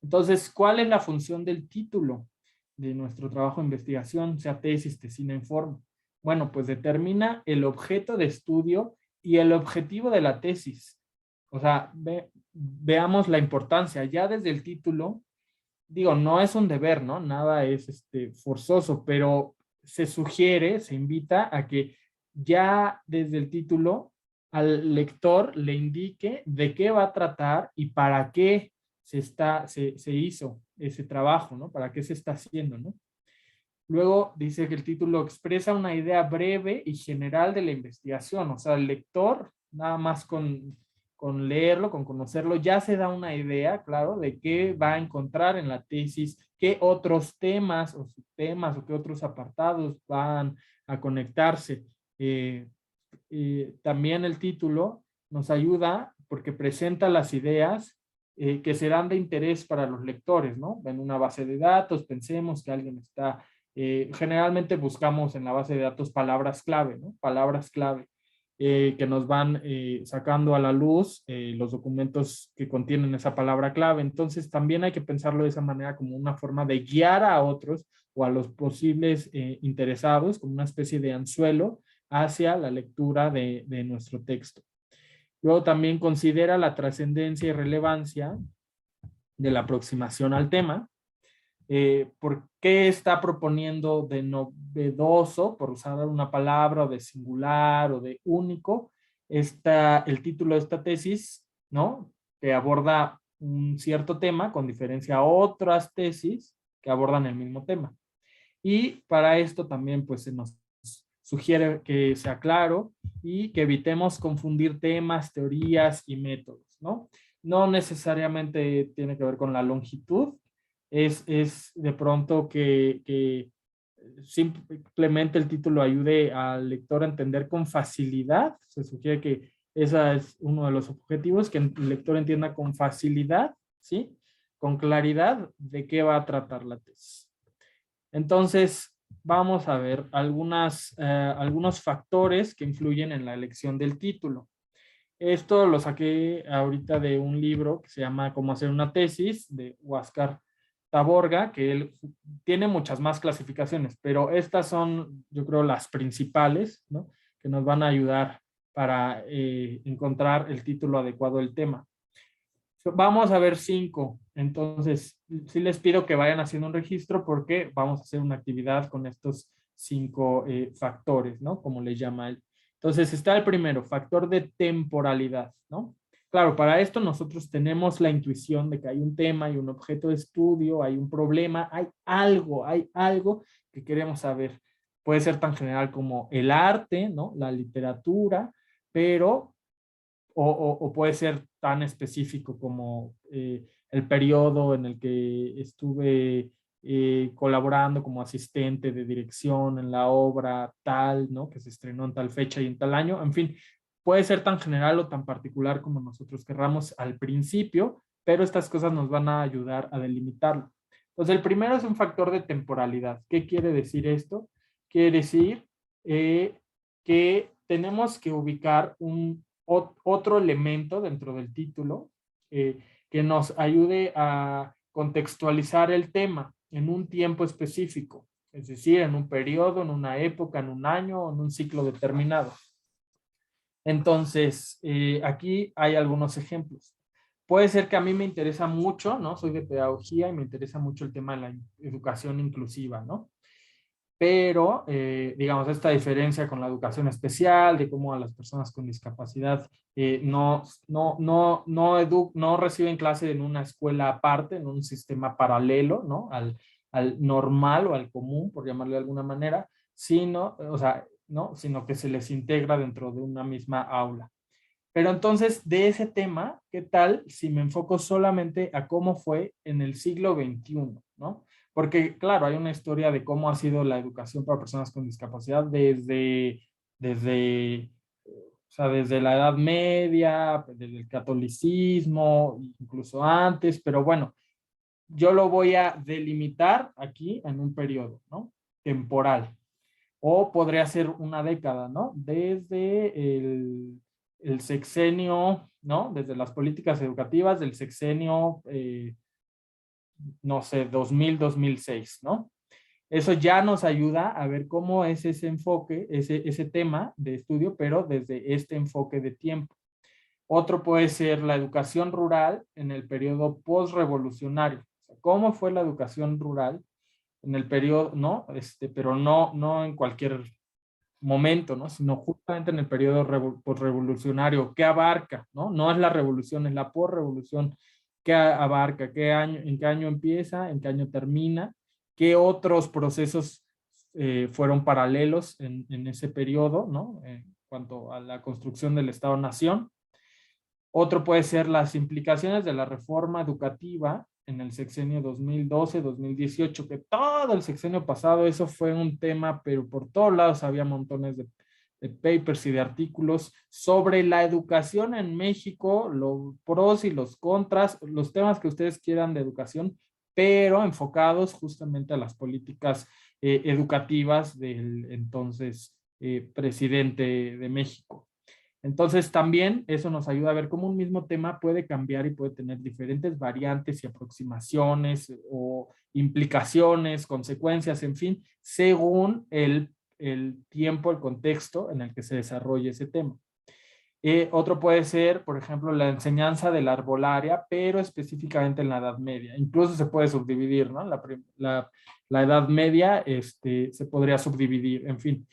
Entonces, ¿cuál es la función del título de nuestro trabajo de investigación, sea tesis, tesina, informe? Bueno, pues determina el objeto de estudio y el objetivo de la tesis. O sea, veamos la importancia. Ya desde el título, digo, no es un deber, ¿no? Nada es forzoso, pero se sugiere, se invita a que ya desde el título al lector le indique de qué va a tratar y para qué se hizo ese trabajo, ¿no? ¿Para qué se está haciendo, ¿no? Luego dice que el título expresa una idea breve y general de la investigación, o sea, el lector, nada más con leerlo, con conocerlo, ya se da una idea, claro, de qué va a encontrar en la tesis, qué otros temas o subtemas o qué otros apartados van a conectarse. También el título nos ayuda porque presenta las ideas que serán de interés para los lectores, ¿no? En una base de datos, pensemos que alguien está, generalmente buscamos en la base de datos palabras clave, ¿no? Palabras clave que nos van sacando a la luz los documentos que contienen esa palabra clave. Entonces también hay que pensarlo de esa manera como una forma de guiar a otros o a los posibles interesados, como una especie de anzuelo hacia la lectura de nuestro texto. Luego también considera la trascendencia y relevancia de la aproximación al tema. ¿Por qué está proponiendo de novedoso, por usar una palabra, o de singular o de único, el título de esta tesis, ¿no? Que aborda un cierto tema con diferencia a otras tesis que abordan el mismo tema. Y para esto también pues se nos sugiere que sea claro y que evitemos confundir temas, teorías y métodos, ¿no? No necesariamente tiene que ver con la longitud, es de pronto que simplemente el título ayude al lector a entender con facilidad. Se sugiere que ese es uno de los objetivos, que el lector entienda con facilidad, ¿sí? Con claridad de qué va a tratar la tesis. Entonces, vamos a ver algunos factores que influyen en la elección del título. Esto lo saqué ahorita de un libro que se llama Cómo hacer una tesis, de Huáscar Taborga, que él tiene muchas más clasificaciones, pero estas son, yo creo, las principales, ¿no? Que nos van a ayudar para encontrar el título adecuado del tema. Vamos a ver 5. Entonces, sí les pido que vayan haciendo un registro porque vamos a hacer una actividad con estos 5 factores, ¿no? Como le llama él. Entonces, está el primero, factor de temporalidad, ¿no? Claro, para esto nosotros tenemos la intuición de que hay un tema, hay un objeto de estudio, hay un problema, hay algo que queremos saber. Puede ser tan general como el arte, ¿no? La literatura, pero o puede ser tan específico como el periodo en el que estuve colaborando como asistente de dirección en la obra tal, ¿no? Que se estrenó en tal fecha y en tal año. En fin, puede ser tan general o tan particular como nosotros querramos al principio, pero estas cosas nos van a ayudar a delimitarlo. Entonces, el primero es un factor de temporalidad. ¿Qué quiere decir esto? Quiere decir que tenemos que ubicar otro elemento dentro del título que nos ayude a contextualizar el tema en un tiempo específico, es decir, en un periodo, en una época, en un año o en un ciclo determinado. Entonces, aquí hay algunos ejemplos. Puede ser que a mí me interesa mucho, ¿no? Soy de pedagogía y me interesa mucho el tema de la educación inclusiva, ¿no? Pero, digamos, esta diferencia con la educación especial, de cómo a las personas con discapacidad no reciben clase en una escuela aparte, en un sistema paralelo, ¿no? Al normal o al común, por llamarle de alguna manera, sino, o sea, ¿no? Sino que se les integra dentro de una misma aula. Pero entonces, de ese tema, ¿qué tal si me enfoco solamente a cómo fue en el siglo XXI, ¿no? Porque, claro, hay una historia de cómo ha sido la educación para personas con discapacidad desde la Edad Media, desde el catolicismo, incluso antes, pero bueno, yo lo voy a delimitar aquí en un periodo, ¿no? Temporal. O podría ser una década, ¿no? Desde el sexenio, ¿no? Desde las políticas educativas del sexenio, no sé, 2000-2006, ¿no? Eso ya nos ayuda a ver cómo es ese enfoque, ese tema de estudio, pero desde este enfoque de tiempo. Otro puede ser la educación rural en el periodo postrevolucionario. O sea, ¿cómo fue la educación rural en el periodo, ¿no? Pero no en cualquier momento, ¿no? Sino justamente en el periodo postrevolucionario. ¿Qué abarca, no? No es la revolución, es la postrevolución. ¿Qué abarca? ¿En qué año empieza? ¿En qué año termina? ¿Qué otros procesos fueron paralelos en ese periodo, ¿no? En cuanto a la construcción del Estado-Nación. Otro puede ser las implicaciones de la reforma educativa en el sexenio 2012-2018, que todo el sexenio pasado eso fue un tema, pero por todos lados había montones de papers y de artículos sobre la educación en México, los pros y los contras, los temas que ustedes quieran de educación, pero enfocados justamente a las políticas educativas del entonces presidente de México. Entonces también eso nos ayuda a ver cómo un mismo tema puede cambiar y puede tener diferentes variantes y aproximaciones o implicaciones, consecuencias, en fin, según el tiempo, el contexto en el que se desarrolle ese tema. Otro puede ser, por ejemplo, la enseñanza de la arbolaria, pero específicamente en la Edad Media. Incluso se puede subdividir, ¿no? La Edad Media se podría subdividir, en fin.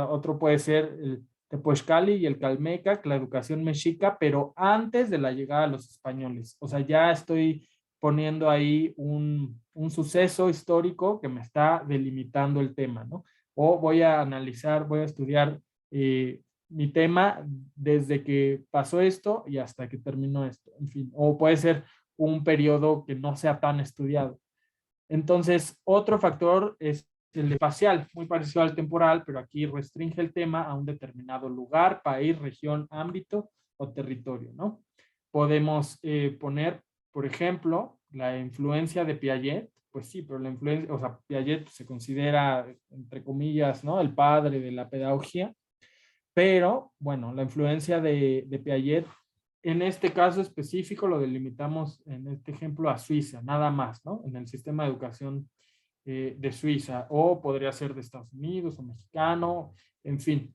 Otro puede ser el Tepochcali y el Calmecac, la educación mexica, pero antes de la llegada de los españoles. O sea, ya estoy poniendo ahí un suceso histórico que me está delimitando el tema, ¿no? O voy a analizar, voy a estudiar mi tema desde que pasó esto y hasta que terminó esto, en fin. O puede ser un periodo que no sea tan estudiado. Entonces, otro factor es el espacial, muy parecido al temporal, pero aquí restringe el tema a un determinado lugar, país, región, ámbito o territorio, ¿no? Podemos poner, por ejemplo, la influencia de Piaget, pues sí, pero la influencia, o sea, Piaget se considera, entre comillas, ¿no? El padre de la pedagogía, pero, bueno, la influencia de Piaget en este caso específico lo delimitamos en este ejemplo a Suiza, nada más, ¿no? En el sistema de educación de Suiza, o podría ser de Estados Unidos o mexicano, en fin.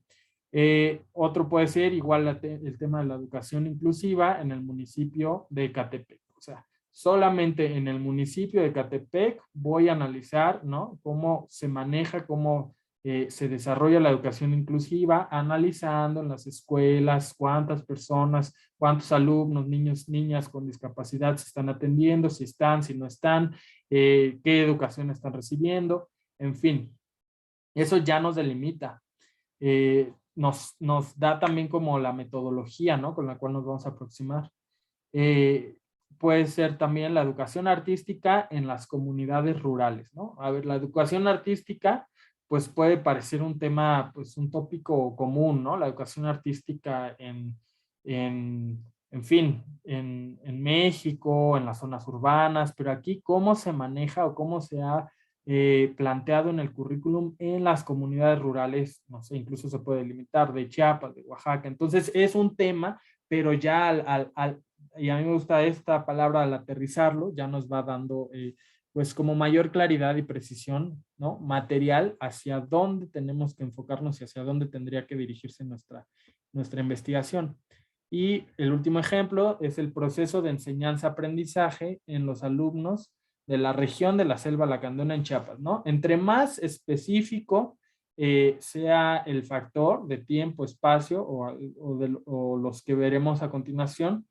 Otro puede ser igual el tema de la educación inclusiva en el municipio de Ecatepec. O sea, solamente en el municipio de Ecatepec voy a analizar, ¿no? Cómo se maneja, cómo se desarrolla la educación inclusiva, analizando en las escuelas cuántas personas, cuántos alumnos, niños, niñas con discapacidad se están atendiendo, si están, si no están, qué educación están recibiendo, en fin. Eso ya nos delimita. Nos da también como la metodología, ¿no? Con la cual nos vamos a aproximar. Puede ser también la educación artística en las comunidades rurales, ¿no? A ver, la educación artística pues puede parecer un tema, pues un tópico común, ¿no? La educación artística en fin, en México, en las zonas urbanas, pero aquí cómo se maneja o cómo se ha planteado en el currículum en las comunidades rurales, no sé, incluso se puede limitar de Chiapas, de Oaxaca. Entonces es un tema, pero ya y a mí me gusta esta palabra al aterrizarlo, ya nos va dando pues como mayor claridad y precisión, ¿no? Material hacia dónde tenemos que enfocarnos y hacia dónde tendría que dirigirse nuestra investigación. Y el último ejemplo es el proceso de enseñanza-aprendizaje en los alumnos de la región de la Selva Lacandona en Chiapas, ¿no? Entre más específico sea el factor de tiempo, espacio o los que veremos a continuación,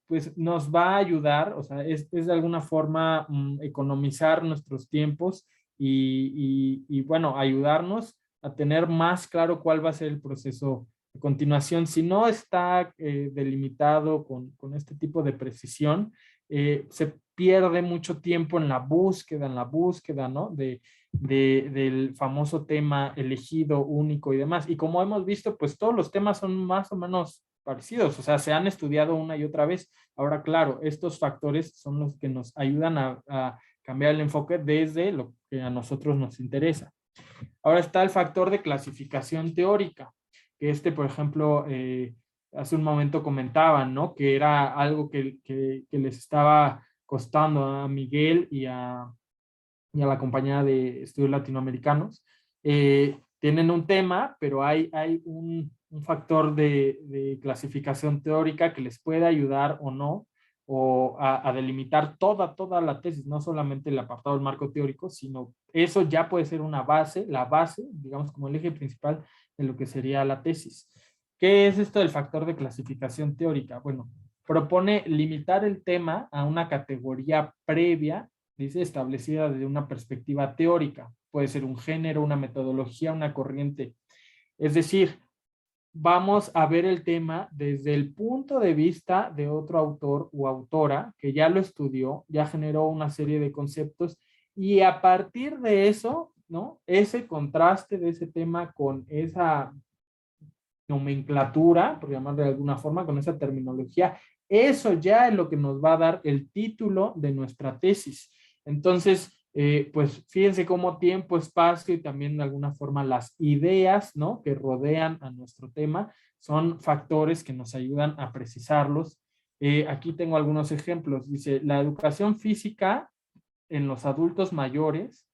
pues nos va a ayudar, o sea, es de alguna forma economizar nuestros tiempos y bueno, ayudarnos a tener más claro cuál va a ser el proceso de continuación. Si no está delimitado con este tipo de precisión, se pierde mucho tiempo en la búsqueda, ¿no? Del famoso tema elegido, único y demás. Y como hemos visto, pues todos los temas son más o menos parecidos, o sea, se han estudiado una y otra vez. Ahora, claro, estos factores son los que nos ayudan a cambiar el enfoque desde lo que a nosotros nos interesa. Ahora está el factor de clasificación teórica, que por ejemplo, hace un momento comentaban, ¿no? Que era algo que les estaba costando a Miguel y a la compañía de estudios latinoamericanos. Tienen un tema, pero hay un factor de clasificación teórica que les puede ayudar o no, o a delimitar toda la tesis, no solamente el apartado del marco teórico, sino eso ya puede ser una base, la base, digamos como el eje principal de lo que sería la tesis. ¿Qué es esto del factor de clasificación teórica? Bueno, propone limitar el tema a una categoría previa, dice, establecida desde una perspectiva teórica. Puede ser un género, una metodología, una corriente. Es decir, vamos a ver el tema desde el punto de vista de otro autor o autora que ya lo estudió, ya generó una serie de conceptos y a partir de eso, ¿no? Ese contraste de ese tema con esa nomenclatura, por llamarlo de alguna forma, con esa terminología, eso ya es lo que nos va a dar el título de nuestra tesis. Entonces, pues fíjense cómo tiempo, espacio y también de alguna forma las ideas, ¿no? Que rodean a nuestro tema son factores que nos ayudan a precisarlos. Aquí tengo algunos ejemplos. Dice, la educación física en los adultos mayores,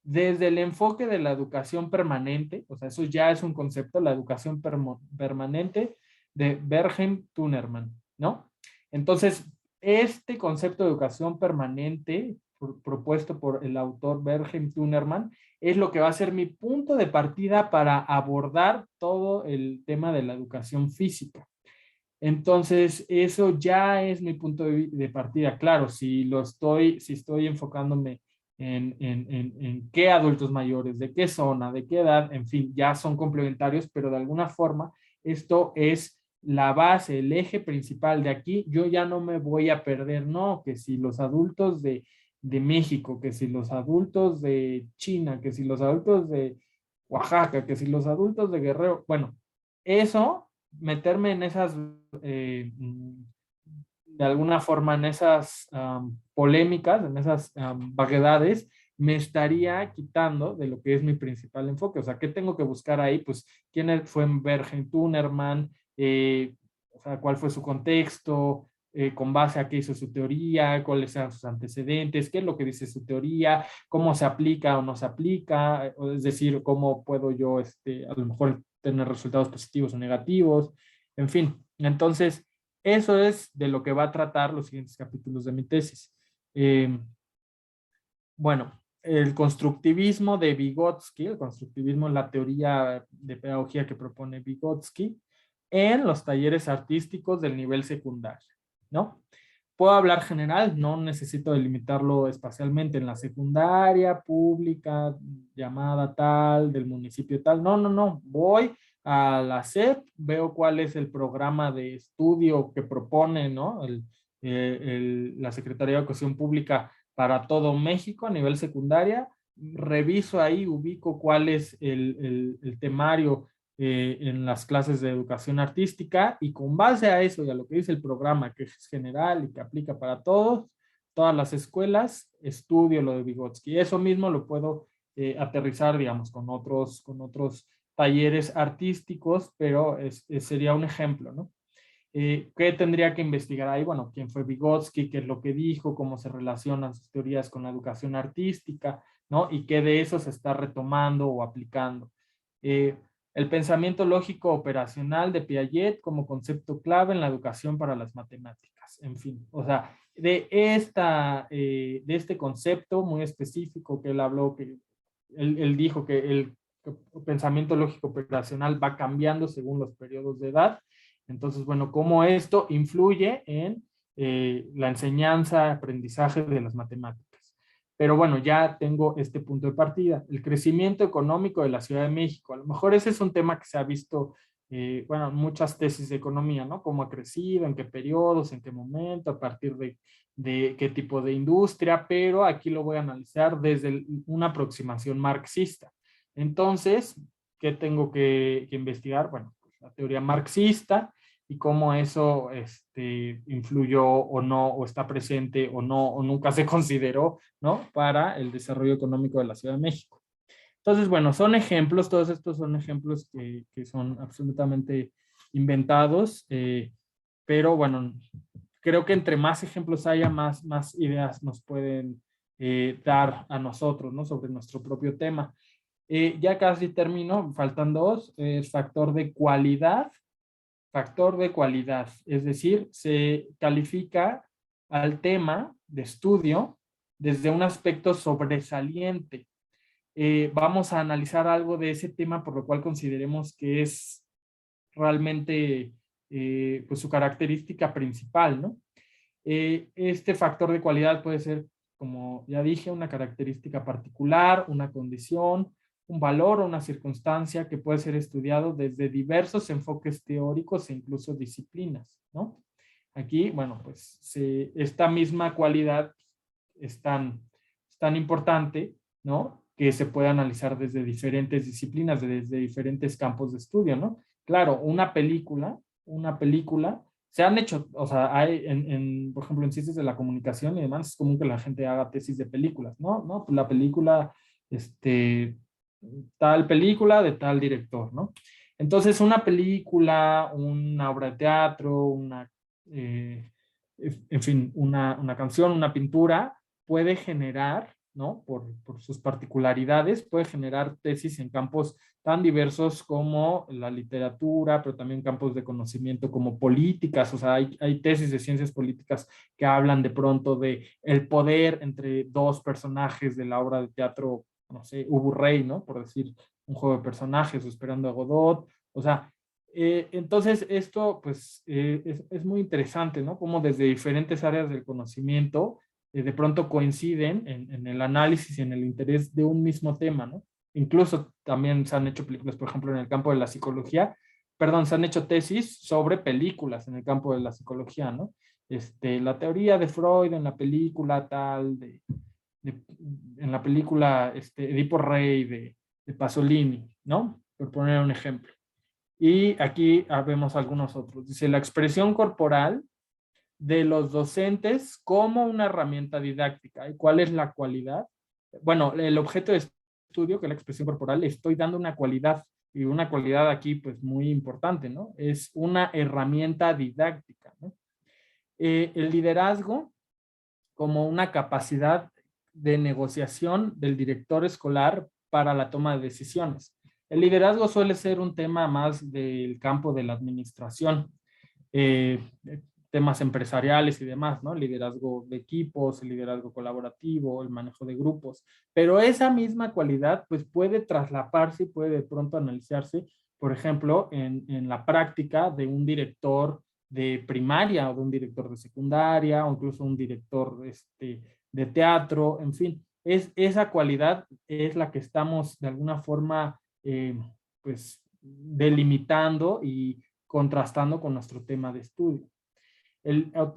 desde el enfoque de la educación permanente, o sea, eso ya es un concepto, la educación permanente de Bergheim Tunerman, ¿no? Entonces, este concepto de educación permanente propuesto por el autor Bergheim Tunerman es lo que va a ser mi punto de partida para abordar todo el tema de la educación física. Entonces, eso ya es mi punto de partida. Claro, si estoy enfocándome en qué adultos mayores, de qué zona, de qué edad, en fin, ya son complementarios, pero de alguna forma esto es la base, el eje principal de aquí. Yo ya no me voy a perder, no, que si los adultos de México, que si los adultos de China, que si los adultos de Oaxaca, que si los adultos de Guerrero, bueno, eso, meterme en esas, de alguna forma, en esas polémicas, en esas vaguedades, me estaría quitando de lo que es mi principal enfoque. O sea, ¿qué tengo que buscar ahí? Pues, ¿quién fue Bergheim Tunerman? o sea, cuál fue su contexto, con base a qué hizo su teoría, cuáles eran sus antecedentes, qué es lo que dice su teoría, cómo se aplica o no se aplica, es decir, cómo puedo yo a lo mejor tener resultados positivos o negativos, en fin. Entonces, eso es de lo que va a tratar los siguientes capítulos de mi tesis. Bueno, el constructivismo de Vygotsky, el constructivismo es la teoría de pedagogía que propone Vygotsky en los talleres artísticos del nivel secundario, ¿no? Puedo hablar general, no necesito delimitarlo espacialmente en la secundaria, pública, llamada tal, del municipio tal. No. Voy a la SEP, veo cuál es el programa de estudio que propone, ¿no? La Secretaría de Educación Pública para todo México a nivel secundaria. Reviso ahí, ubico cuál es el temario en las clases de educación artística y con base a eso y a lo que dice el programa, que es general y que aplica para todos, todas las escuelas, estudio lo de Vygotsky. Eso mismo lo puedo aterrizar, digamos, con otros talleres artísticos, pero sería un ejemplo, ¿no? ¿Qué tendría que investigar ahí? Bueno, quién fue Vygotsky, qué es lo que dijo, cómo se relacionan sus teorías con la educación artística, ¿no? Y qué de eso se está retomando o aplicando. El pensamiento lógico operacional de Piaget como concepto clave en la educación para las matemáticas. En fin, o sea, de este concepto muy específico que él habló, que él dijo que el pensamiento lógico operacional va cambiando según los periodos de edad. Entonces, bueno, cómo esto influye en la enseñanza, aprendizaje de las matemáticas. Pero bueno, ya tengo este punto de partida. El crecimiento económico de la Ciudad de México. A lo mejor ese es un tema que se ha visto, bueno, en muchas tesis de economía, ¿no? Cómo ha crecido, en qué periodos, en qué momento, a partir de qué tipo de industria, pero aquí lo voy a analizar desde una aproximación marxista. Entonces, ¿qué tengo que investigar? Bueno, pues la teoría marxista y cómo eso influyó o no, o está presente o no, o nunca se consideró, ¿no? Para el desarrollo económico de la Ciudad de México. Entonces, bueno, son ejemplos, todos estos son ejemplos que son absolutamente inventados, pero bueno, creo que entre más ejemplos haya, más ideas nos pueden dar a nosotros, ¿no? Sobre nuestro propio tema. Ya casi termino, faltan dos, factor de cualidad. Factor de cualidad, es decir, se califica al tema de estudio desde un aspecto sobresaliente. Vamos a analizar algo de ese tema por lo cual consideremos que es realmente pues su característica principal, ¿no? Este factor de cualidad puede ser, como ya dije, una característica particular, una condición, un valor o una circunstancia que puede ser estudiado desde diversos enfoques teóricos e incluso disciplinas, ¿no? Aquí, bueno, pues esta misma cualidad es tan importante, ¿no? Que se puede analizar desde diferentes disciplinas, desde diferentes campos de estudio, ¿no? Claro, una película, se han hecho, o sea, hay por ejemplo, en ciencias de la comunicación y demás, es común que la gente haga tesis de películas, ¿no? No, pues la película, tal película de tal director, ¿no? Entonces, una película, una obra de teatro, en fin, una canción, una pintura, puede generar, ¿no? Por sus particularidades, puede generar tesis en campos tan diversos como la literatura, pero también campos de conocimiento como políticas, o sea, hay tesis de ciencias políticas que hablan de pronto de el poder entre dos personajes de la obra de teatro, no sé, Ubu Rey, ¿no? Por decir un juego de personajes, o Esperando a Godot, o sea, entonces esto pues es muy interesante, ¿no? Como desde diferentes áreas del conocimiento de pronto coinciden en el análisis y en el interés de un mismo tema, ¿no? Incluso también se han hecho películas, por ejemplo, en el campo de la psicología, se han hecho tesis sobre películas en el campo de la psicología, ¿no? La teoría de Freud en la película tal, en la película Edipo Rey de Pasolini, ¿no? Por poner un ejemplo. Y aquí vemos algunos otros. Dice, la expresión corporal de los docentes como una herramienta didáctica. ¿Y cuál es la cualidad? Bueno, el objeto de estudio, que es la expresión corporal, le estoy dando una cualidad y una cualidad aquí pues muy importante, ¿no? Es una herramienta didáctica, ¿no? El liderazgo como una capacidad de negociación del director escolar para la toma de decisiones. El liderazgo suele ser un tema más del campo de la administración, temas empresariales y demás, ¿no? Liderazgo de equipos, el liderazgo colaborativo, el manejo de grupos, pero esa misma cualidad pues puede traslaparse y puede de pronto analizarse, por ejemplo, en la práctica de un director de primaria o de un director de secundaria o incluso un director de teatro, en fin, esa cualidad es la que estamos de alguna forma pues delimitando y contrastando con nuestro tema de estudio.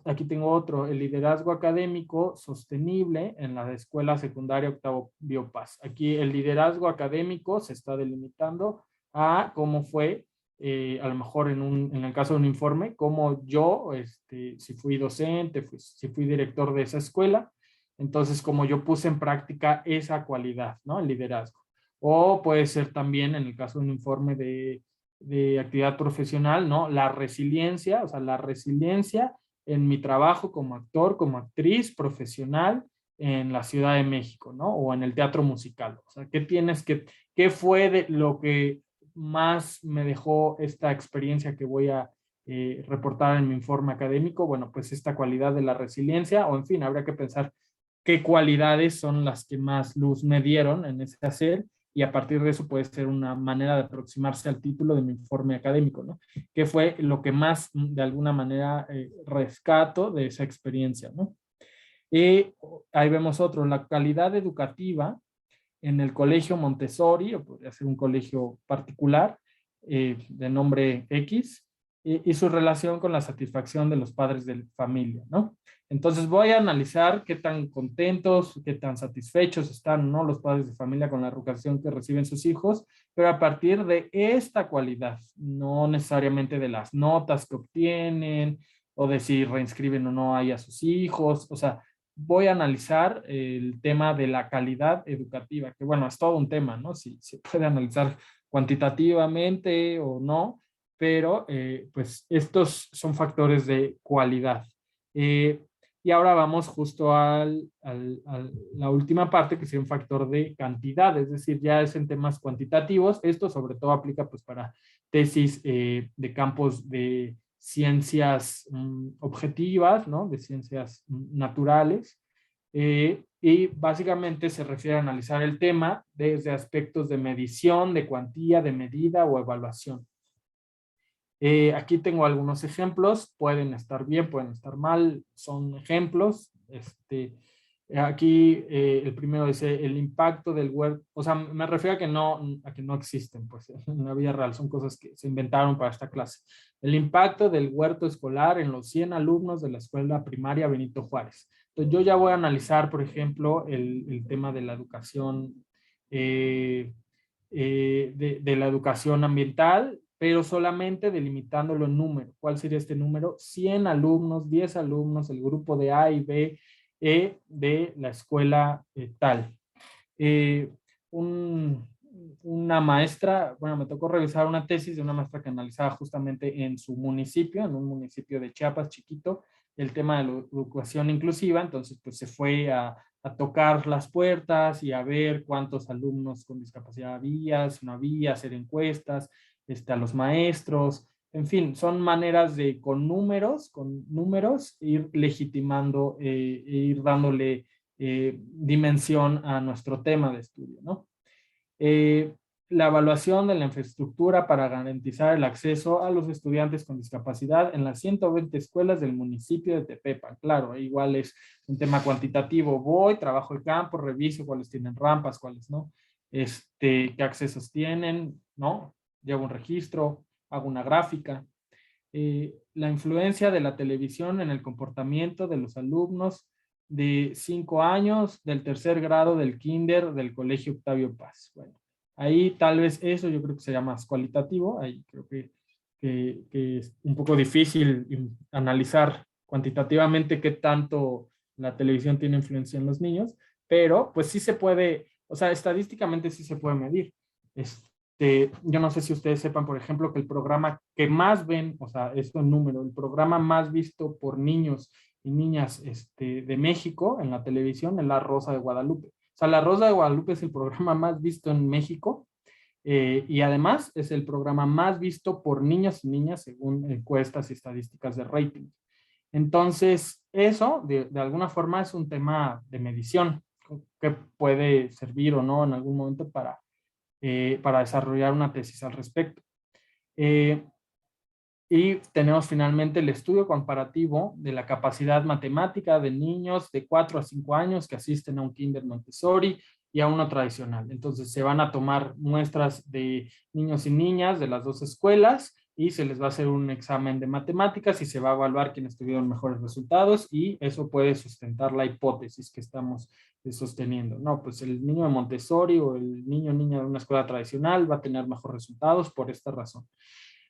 Aquí tengo otro, el liderazgo académico sostenible en la escuela secundaria Octavio Paz. Aquí el liderazgo académico se está delimitando a cómo fue, a lo mejor en el caso de un informe, cómo yo, si fui docente, si fui director de esa escuela, entonces como yo puse en práctica esa cualidad, ¿no? El liderazgo. O puede ser también en el caso de un informe de actividad profesional, ¿no? La resiliencia, o sea, la resiliencia en mi trabajo como actor, como actriz profesional en la Ciudad de México, ¿no? O en el teatro musical. O sea, ¿qué fue de lo que más me dejó esta experiencia que voy a reportar en mi informe académico? Bueno, pues esta cualidad de la resiliencia, o en fin, habría que pensar qué cualidades son las que más luz me dieron en ese hacer, y a partir de eso puede ser una manera de aproximarse al título de mi informe académico, ¿no? ¿Qué fue lo que más, de alguna manera, rescato de esa experiencia, ¿no? Y ahí vemos otro, la calidad educativa en el colegio Montessori, o podría ser un colegio particular, de nombre X, y su relación con la satisfacción de los padres de familia, ¿no? Entonces voy a analizar qué tan contentos, qué tan satisfechos están, ¿no? Los padres de familia con la educación que reciben sus hijos, pero a partir de esta cualidad, no necesariamente de las notas que obtienen, o de si reinscriben o no ahí a sus hijos, o sea, voy a analizar el tema de la calidad educativa, que bueno, es todo un tema, ¿no? Si se puede analizar cuantitativamente o no, pero pues estos son factores de cualidad. Y ahora vamos justo a la última parte, que sería un factor de cantidad, es decir, ya es en temas cuantitativos. Esto sobre todo aplica pues para tesis de campos de ciencias objetivas, ¿no? De ciencias naturales. Y básicamente se refiere a analizar el tema desde aspectos de medición, de cuantía, de medida o evaluación. Aquí tengo algunos ejemplos, pueden estar bien, pueden estar mal, son ejemplos. Aquí el primero dice el impacto del huerto, o sea, me refiero a que no existen, pues en la vida real, son cosas que se inventaron para esta clase. El impacto del huerto escolar en los 100 alumnos de la escuela primaria Benito Juárez. Entonces yo ya voy a analizar, por ejemplo, el tema de la educación, de la educación ambiental, pero solamente delimitándolo en número. ¿Cuál sería este número? 100 alumnos, 10 alumnos, el grupo de A y B de la escuela tal. Una maestra, bueno, me tocó revisar una tesis de una maestra que analizaba justamente en su municipio, en un municipio de Chiapas chiquito, el tema de la educación inclusiva. Entonces pues se fue a tocar las puertas y a ver cuántos alumnos con discapacidad había, si no había, hacer encuestas a los maestros. En fin, son maneras de con números ir legitimando e ir dándole dimensión a nuestro tema de estudio, ¿no? La evaluación de la infraestructura para garantizar el acceso a los estudiantes con discapacidad en las 120 escuelas del municipio de Tepepan. Claro, igual es un tema cuantitativo. Voy, trabajo el campo, reviso cuáles tienen rampas, cuáles no, qué accesos tienen, ¿no? Llevo un registro, hago una gráfica. La influencia de la televisión en el comportamiento de los alumnos de 5 años, del tercer grado del kinder del colegio Octavio Paz. Bueno, ahí tal vez eso yo creo que sería más cualitativo. Ahí creo que es un poco difícil analizar cuantitativamente qué tanto la televisión tiene influencia en los niños, pero pues sí se puede, o sea, estadísticamente sí se puede medir. yo no sé si ustedes sepan, por ejemplo, que el programa que más ven, o sea, esto en número, el programa más visto por niños y niñas de México en la televisión es La Rosa de Guadalupe. O sea, La Rosa de Guadalupe es el programa más visto en México y además es el programa más visto por niños y niñas según encuestas y estadísticas de rating. Entonces, eso de alguna forma es un tema de medición que puede servir o no en algún momento para desarrollar una tesis al respecto. Y tenemos finalmente el estudio comparativo de la capacidad matemática de niños de 4 a 5 años que asisten a un kinder Montessori y a uno tradicional. Entonces se van a tomar muestras de niños y niñas de las dos escuelas y se les va a hacer un examen de matemáticas y se va a evaluar quiénes tuvieron mejores resultados y eso puede sustentar la hipótesis que estamos sosteniendo. No, pues el niño de Montessori o el niño o niña de una escuela tradicional va a tener mejores resultados por esta razón.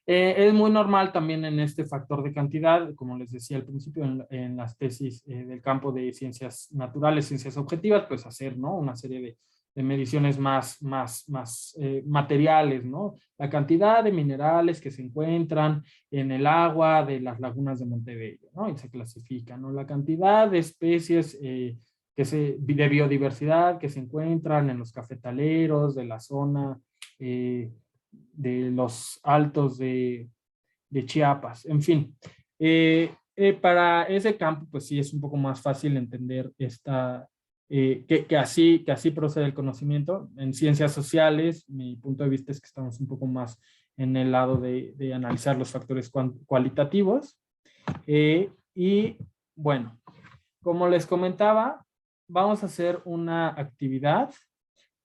Es muy normal también en este factor de cantidad, como les decía al principio, en las tesis del campo de ciencias naturales, ciencias objetivas, pues hacer, ¿no?, una serie de mediciones más materiales, ¿no? La cantidad de minerales que se encuentran en el agua de las lagunas de Montebello, ¿no? Y se clasifican, ¿no? La cantidad de especies de biodiversidad que se encuentran en los cafetaleros de la zona de los altos de Chiapas, en fin. Para ese campo, pues sí es un poco más fácil entender que así procede el conocimiento. En ciencias sociales, mi punto de vista es que estamos un poco más en el lado de analizar los factores cualitativos. Y bueno, como les comentaba, vamos a hacer una actividad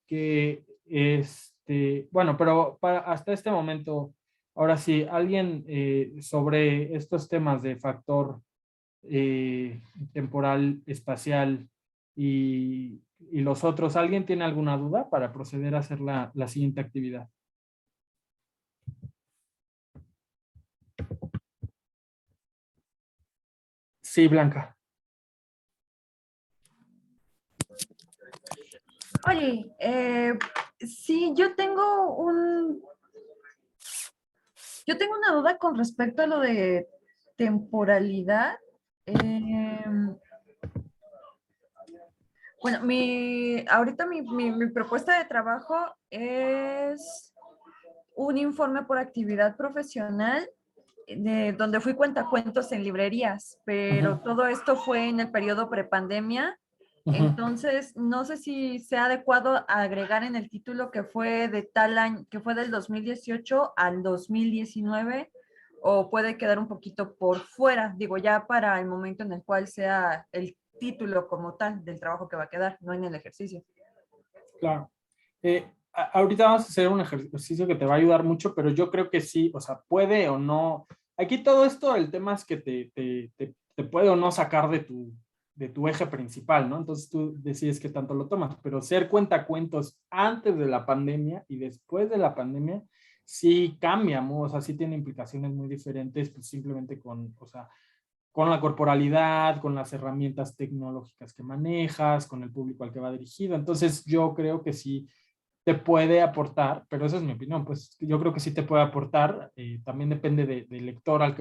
que bueno, pero hasta este momento, ahora sí, alguien sobre estos temas de factor temporal, espacial y los otros, ¿alguien tiene alguna duda para proceder a hacer la siguiente actividad? Sí, Blanca. Oye, sí, yo tengo una duda con respecto a lo de temporalidad. Bueno, ahorita mi propuesta de trabajo es un informe por actividad profesional donde fui cuentacuentos en librerías, pero todo esto fue en el periodo prepandemia. Entonces, no sé si sea adecuado agregar en el título que fue de tal año, que fue del 2018 al 2019, o puede quedar un poquito por fuera, digo, ya para el momento en el cual sea el título como tal del trabajo que va a quedar, no en el ejercicio. Claro. Ahorita vamos a hacer un ejercicio que te va a ayudar mucho, pero yo creo que sí, o sea, puede o no. Aquí todo esto, el tema es que te puede o no sacar de tu eje principal, ¿no? Entonces tú decides qué tanto lo tomas, pero ser cuentacuentos antes de la pandemia y después de la pandemia sí cambia, ¿no? O sea, sí tiene implicaciones muy diferentes, pues simplemente con la corporalidad, con las herramientas tecnológicas que manejas, con el público al que va dirigido. Entonces yo creo que sí te puede aportar, pero esa es mi opinión, pues yo creo que sí te puede aportar, también depende del lector al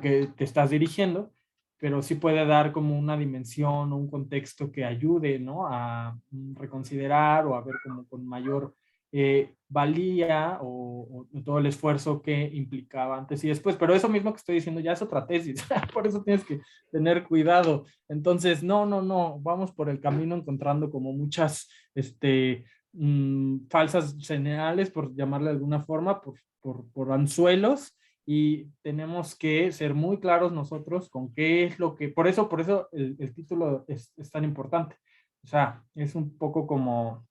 que te estás dirigiendo, pero sí puede dar como una dimensión o un contexto que ayude, ¿no?, a reconsiderar o a ver como con mayor valía o todo el esfuerzo que implicaba antes y después. Pero eso mismo que estoy diciendo ya es otra tesis, por eso tienes que tener cuidado. Entonces, no, vamos por el camino encontrando como muchas falsas señales, por llamarle de alguna forma, por anzuelos, y tenemos que ser muy claros nosotros con qué es lo que, por eso el título es tan importante. O sea, es un poco como,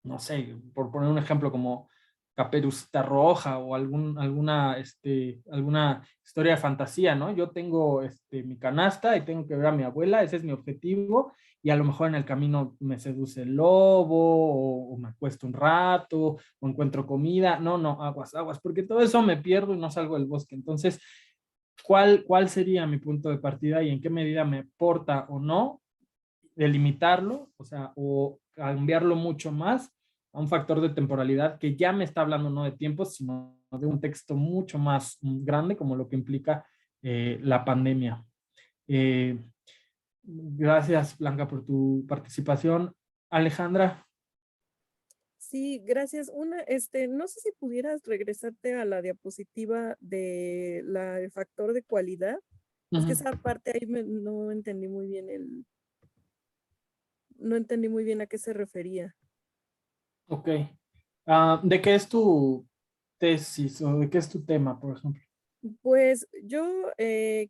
no sé, por poner un ejemplo, como Caperucita Roja o alguna historia de fantasía, ¿no? Yo tengo mi canasta y tengo que ver a mi abuela, ese es mi objetivo, y a lo mejor en el camino me seduce el lobo, o me acuesto un rato, o encuentro comida. No, aguas, porque todo eso me pierdo y no salgo del bosque. Entonces, ¿cuál sería mi punto de partida y en qué medida me aporta o no delimitarlo, o sea, o cambiarlo mucho más a un factor de temporalidad que ya me está hablando no de tiempos, sino de un texto mucho más grande como lo que implica la pandemia. Gracias, Blanca, por tu participación. Alejandra. Sí, gracias. No sé si pudieras regresarte a la diapositiva de el factor de cualidad. Es que esa parte ahí no entendí muy bien no entendí muy bien a qué se refería. Ok. ¿De qué es tu tesis o de qué es tu tema, por ejemplo? Pues yo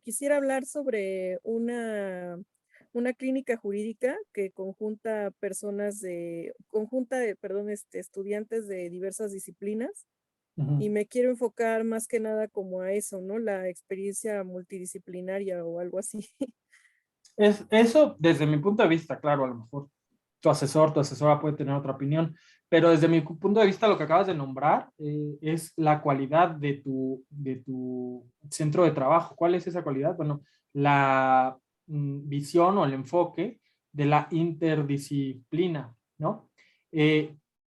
quisiera hablar sobre una clínica jurídica que conjunta estudiantes de diversas disciplinas. Y me quiero enfocar más que nada como a eso, ¿no? La experiencia multidisciplinaria o algo así. Eso, desde mi punto de vista, claro, a lo mejor tu asesor, tu asesora puede tener otra opinión, pero desde mi punto de vista lo que acabas de nombrar es la cualidad de tu centro de trabajo. ¿Cuál es esa cualidad? Bueno, la visión o el enfoque de la interdisciplina, ¿no?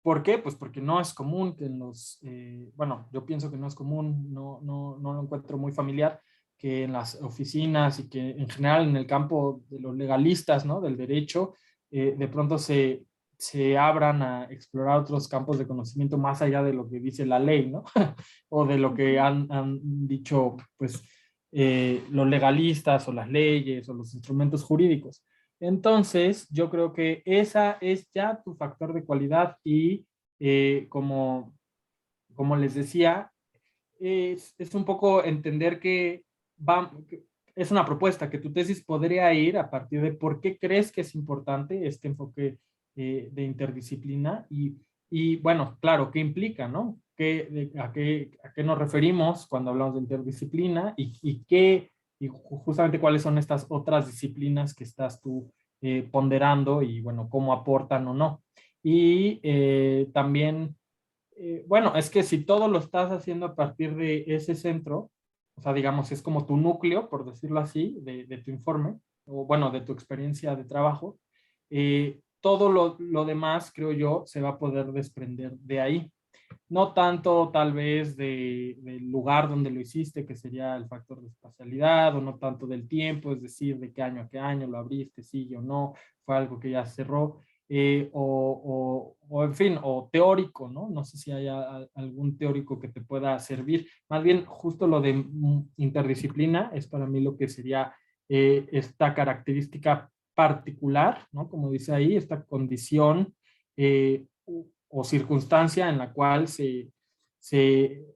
¿Por qué? Pues porque no es común que bueno, yo pienso que no es común, no lo encuentro muy familiar, que en las oficinas y que en general en el campo de los legalistas, ¿no? Del derecho, de pronto se abran a explorar otros campos de conocimiento más allá de lo que dice la ley, ¿no? O de lo que han dicho, pues, los legalistas o las leyes o los instrumentos jurídicos. Entonces, yo creo que esa es ya tu factor de cualidad y como les decía, es un poco entender que es una propuesta, que tu tesis podría ir a partir de por qué crees que es importante este enfoque de interdisciplina y, bueno, claro, qué implica, ¿no? A qué nos referimos cuando hablamos de interdisciplina y justamente cuáles son estas otras disciplinas que estás tú ponderando y, bueno, cómo aportan o no. Y también bueno, es que si todo lo estás haciendo a partir de ese centro, o sea, digamos, es como tu núcleo, por decirlo así, de tu informe, o bueno, de tu experiencia de trabajo, todo lo demás, creo yo, se va a poder desprender de ahí. No tanto tal vez del lugar donde lo hiciste, que sería el factor de espacialidad, o no tanto del tiempo, es decir, de qué año a qué año lo abriste, sí o no, fue algo que ya cerró, o en fin, o teórico, ¿no? No sé si haya algún teórico que te pueda servir. Más bien, justo lo de interdisciplina es para mí lo que sería esta característica particular, ¿no? Como dice ahí, esta condición o circunstancia en la cual se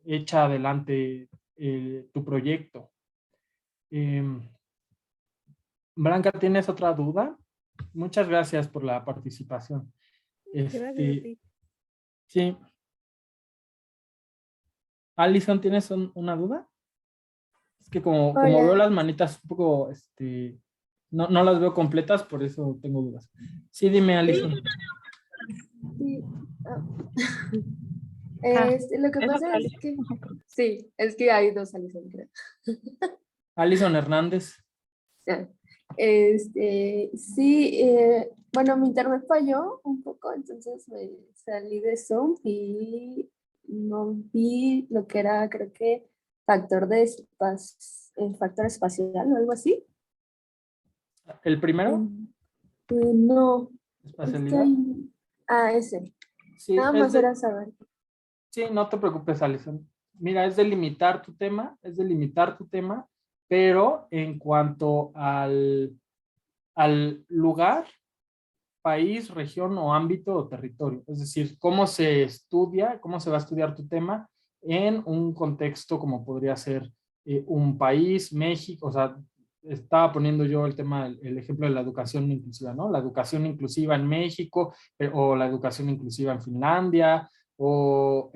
echa adelante tu proyecto. Blanca, ¿tienes otra duda? Muchas gracias por la participación. Gracias a ti. Sí. Alison, ¿tienes una duda? Es que como veo las manitas un poco, no las veo completas, por eso tengo dudas. Sí, dime, Alison. Sí. Lo que pasa es que sí, es que hay dos Alison, creo. Alison Hernández. Sí, bueno, mi internet falló un poco, entonces me salí de Zoom y no vi lo que era, creo que factor espacial o algo así. ¿El primero? No. ¿Espacialidad? Ese. Sí, nada más era saber. Sí, no te preocupes, Alison. Mira, es delimitar tu tema, pero en cuanto al lugar, país, región o ámbito o territorio. Es decir, cómo se estudia, cómo se va a estudiar tu tema en un contexto como podría ser un país, México, o sea, estaba poniendo yo el ejemplo de la educación inclusiva, ¿no? La educación inclusiva en México o la educación inclusiva en Finlandia o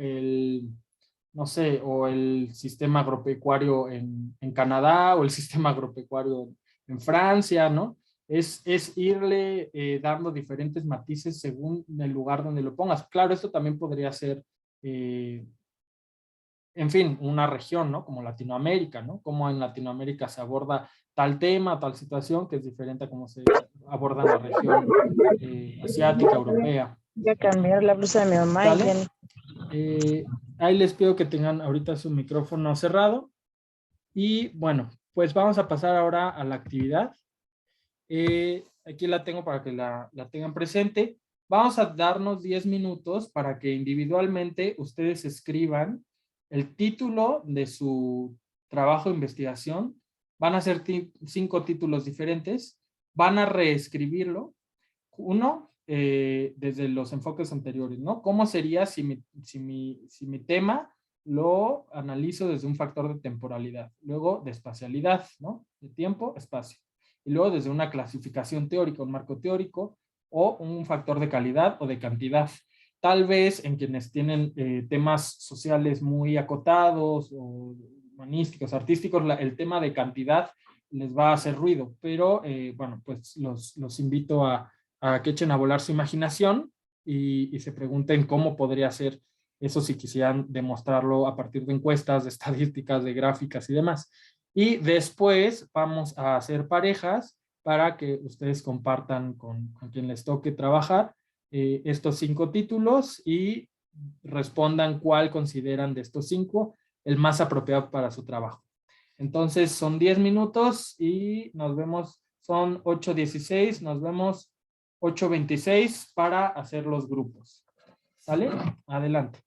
no sé, o el sistema agropecuario en Canadá o el sistema agropecuario en Francia, ¿no? Es irle dando diferentes matices según el lugar donde lo pongas. Claro, esto también podría ser, en fin, una región, ¿no? Como Latinoamérica, ¿no? Como en Latinoamérica se aborda tal tema, tal situación, que es diferente a cómo se aborda en la región asiática, europea. Voy a cambiar la blusa de mi mamá. ¿Sale? Ahí les pido que tengan ahorita su micrófono cerrado. Y bueno, pues vamos a pasar ahora a la actividad. Aquí la tengo para que la tengan presente. Vamos a darnos 10 minutos para que individualmente ustedes escriban el título de su trabajo de investigación. Van a ser 5 títulos diferentes. Van a reescribirlo. Uno, desde los enfoques anteriores, ¿no? ¿Cómo sería si mi tema lo analizo desde un factor de temporalidad? Luego, de espacialidad, ¿no? De tiempo, espacio. Y luego desde una clasificación teórica, un marco teórico, o un factor de calidad o de cantidad. Tal vez en quienes tienen temas sociales muy acotados o humanísticos, artísticos, el tema de cantidad les va a hacer ruido, pero bueno, pues los invito a que echen a volar su imaginación y se pregunten cómo podría ser eso si quisieran demostrarlo a partir de encuestas, de estadísticas, de gráficas y demás. Y después vamos a hacer parejas para que ustedes compartan con quien les toque trabajar estos 5 títulos y respondan cuál consideran de estos 5 el más apropiado para su trabajo. Entonces son 10 minutos y nos vemos, son 8:16, nos vemos 8:26 para hacer los grupos. ¿Sale? Adelante.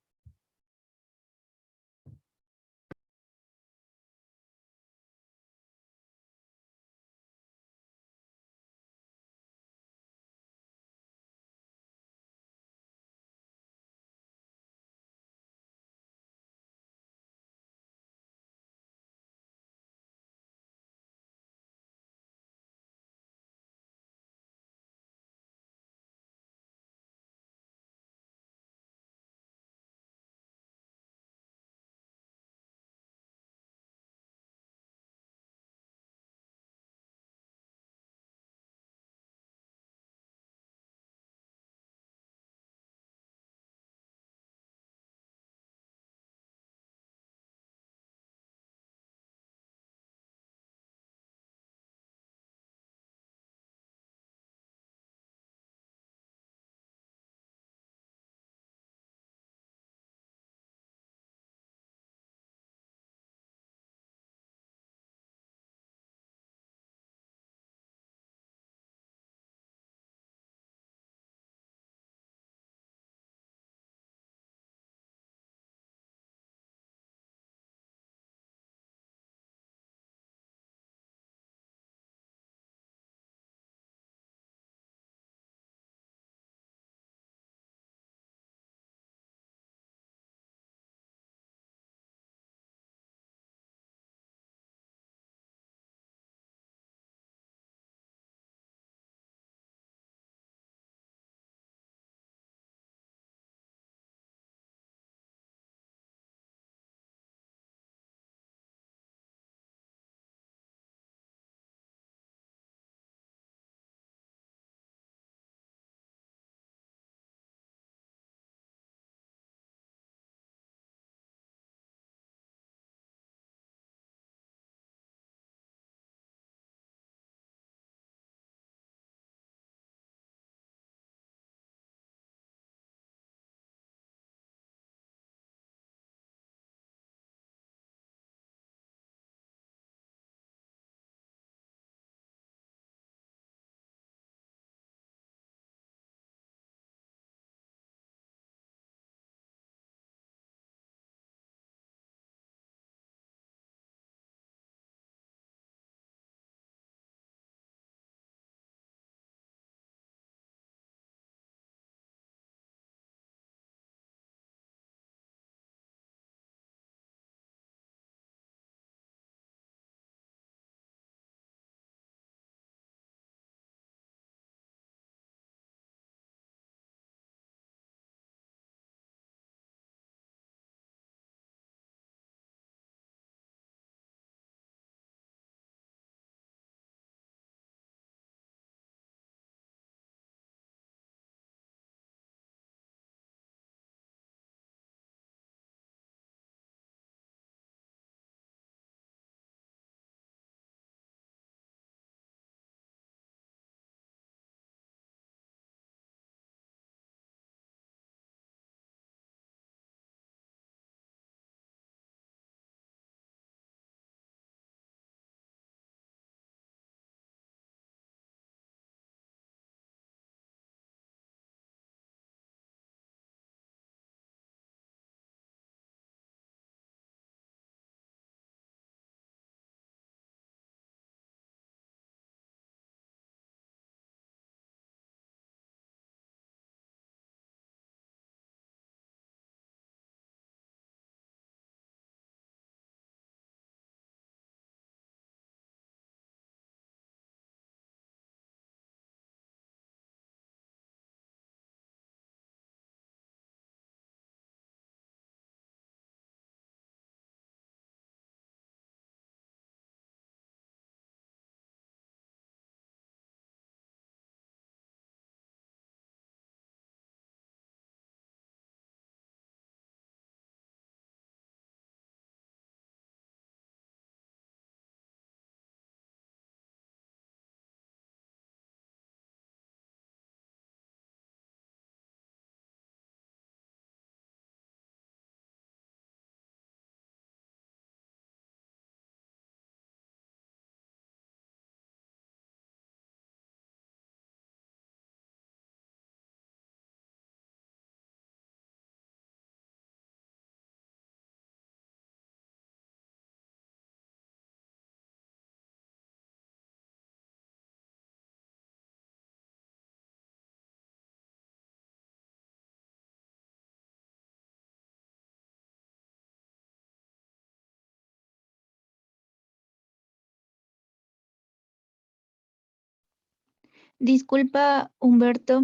Disculpa, Humberto.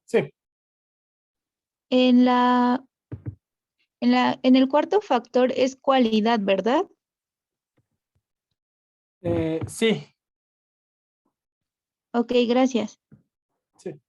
Sí. En el cuarto factor es cualidad, ¿verdad? Sí. Ok, gracias. Sí.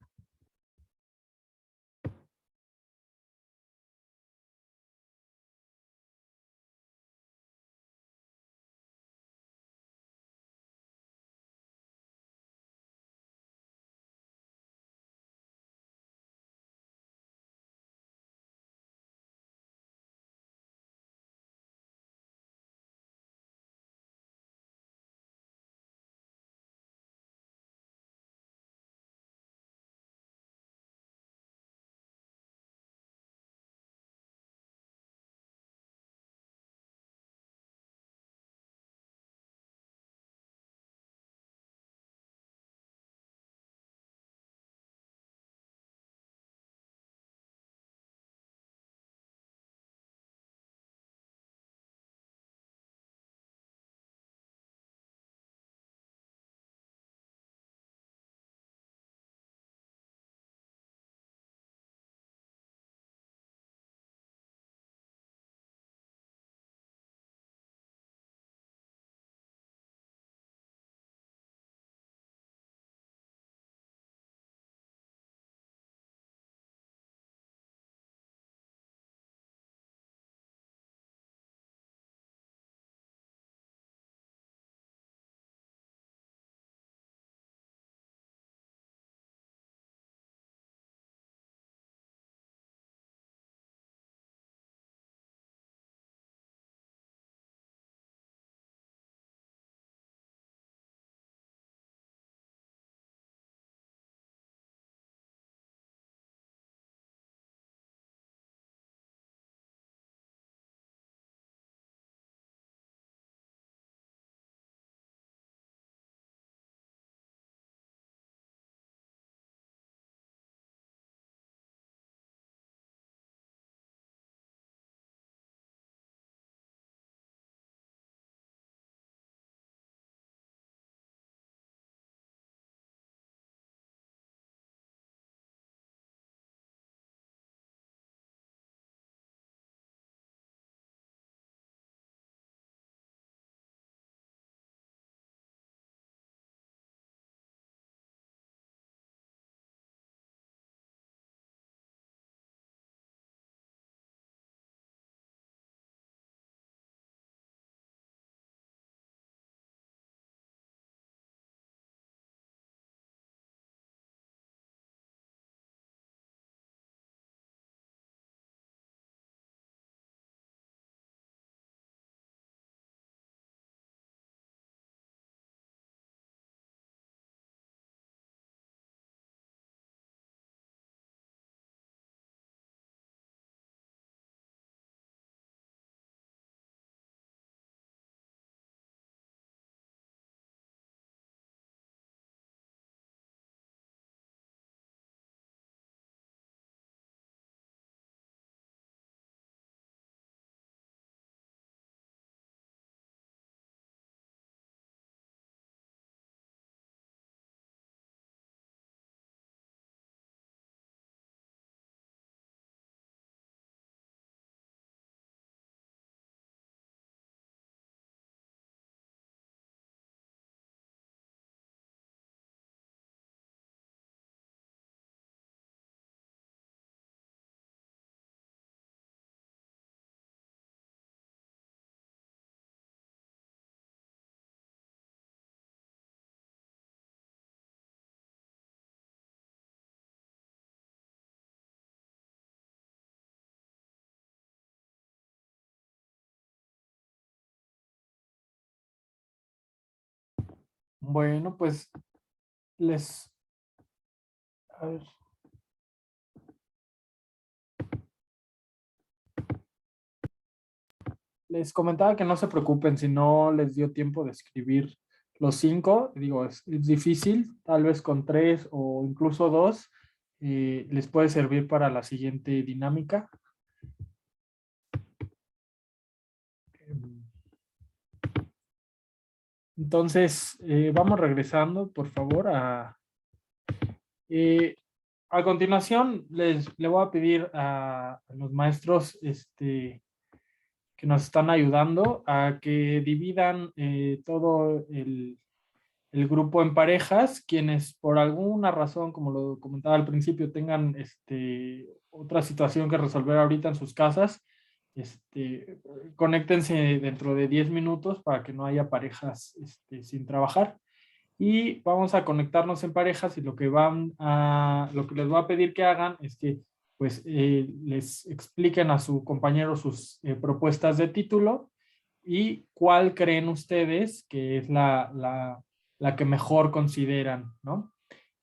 Bueno, pues les... A ver. Les comentaba que no se preocupen si no les dio tiempo de escribir los 5. Digo, es difícil, tal vez con 3 o incluso 2 les puede servir para la siguiente dinámica. Entonces, vamos regresando, por favor, a continuación, le voy a pedir a los maestros que nos están ayudando a que dividan todo el grupo en parejas, quienes por alguna razón, como lo comentaba al principio, tengan otra situación que resolver ahorita en sus casas, conéctense dentro de 10 minutos para que no haya parejas sin trabajar. Y vamos a conectarnos en parejas y lo que les voy a pedir que hagan es que pues les expliquen a su compañero sus propuestas de título y cuál creen ustedes que es la que mejor consideran, ¿no?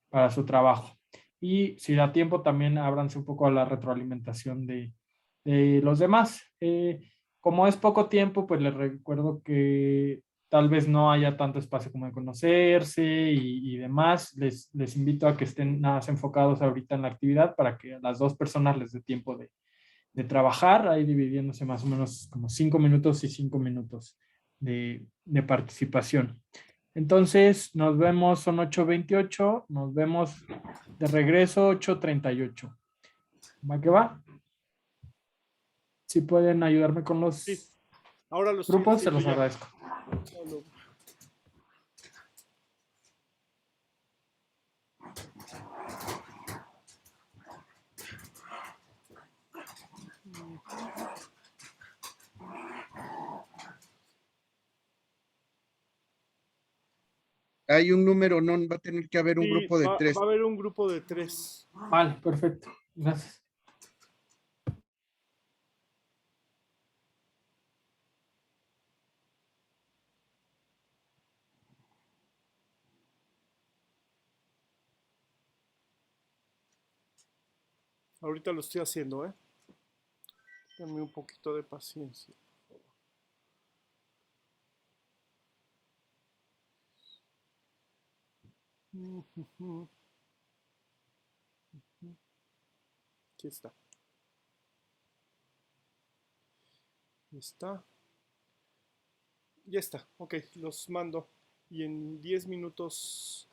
Para su trabajo. Y si da tiempo, también ábranse un poco a la retroalimentación de los demás. Como es poco tiempo, pues les recuerdo que tal vez no haya tanto espacio como de conocerse y demás. Les invito a que estén nada más enfocados ahorita en la actividad para que a las dos personas les dé tiempo de trabajar, ahí dividiéndose más o menos como 5 minutos y 5 minutos de participación. Entonces, nos vemos, son 8:28, nos vemos de regreso 8:38. ¿Va que va? Si pueden ayudarme con los Ahora los grupos, se estoy los ya. agradezco. Hay un número, no, va a tener que haber un Sí, grupo de 3. Va a haber un grupo de 3. Vale, perfecto. Gracias. Ahorita lo estoy haciendo, ¿eh? Dame un poquito de paciencia. Aquí está. ¿Está? Ya está. Ok, los mando. Y en 10 minutos...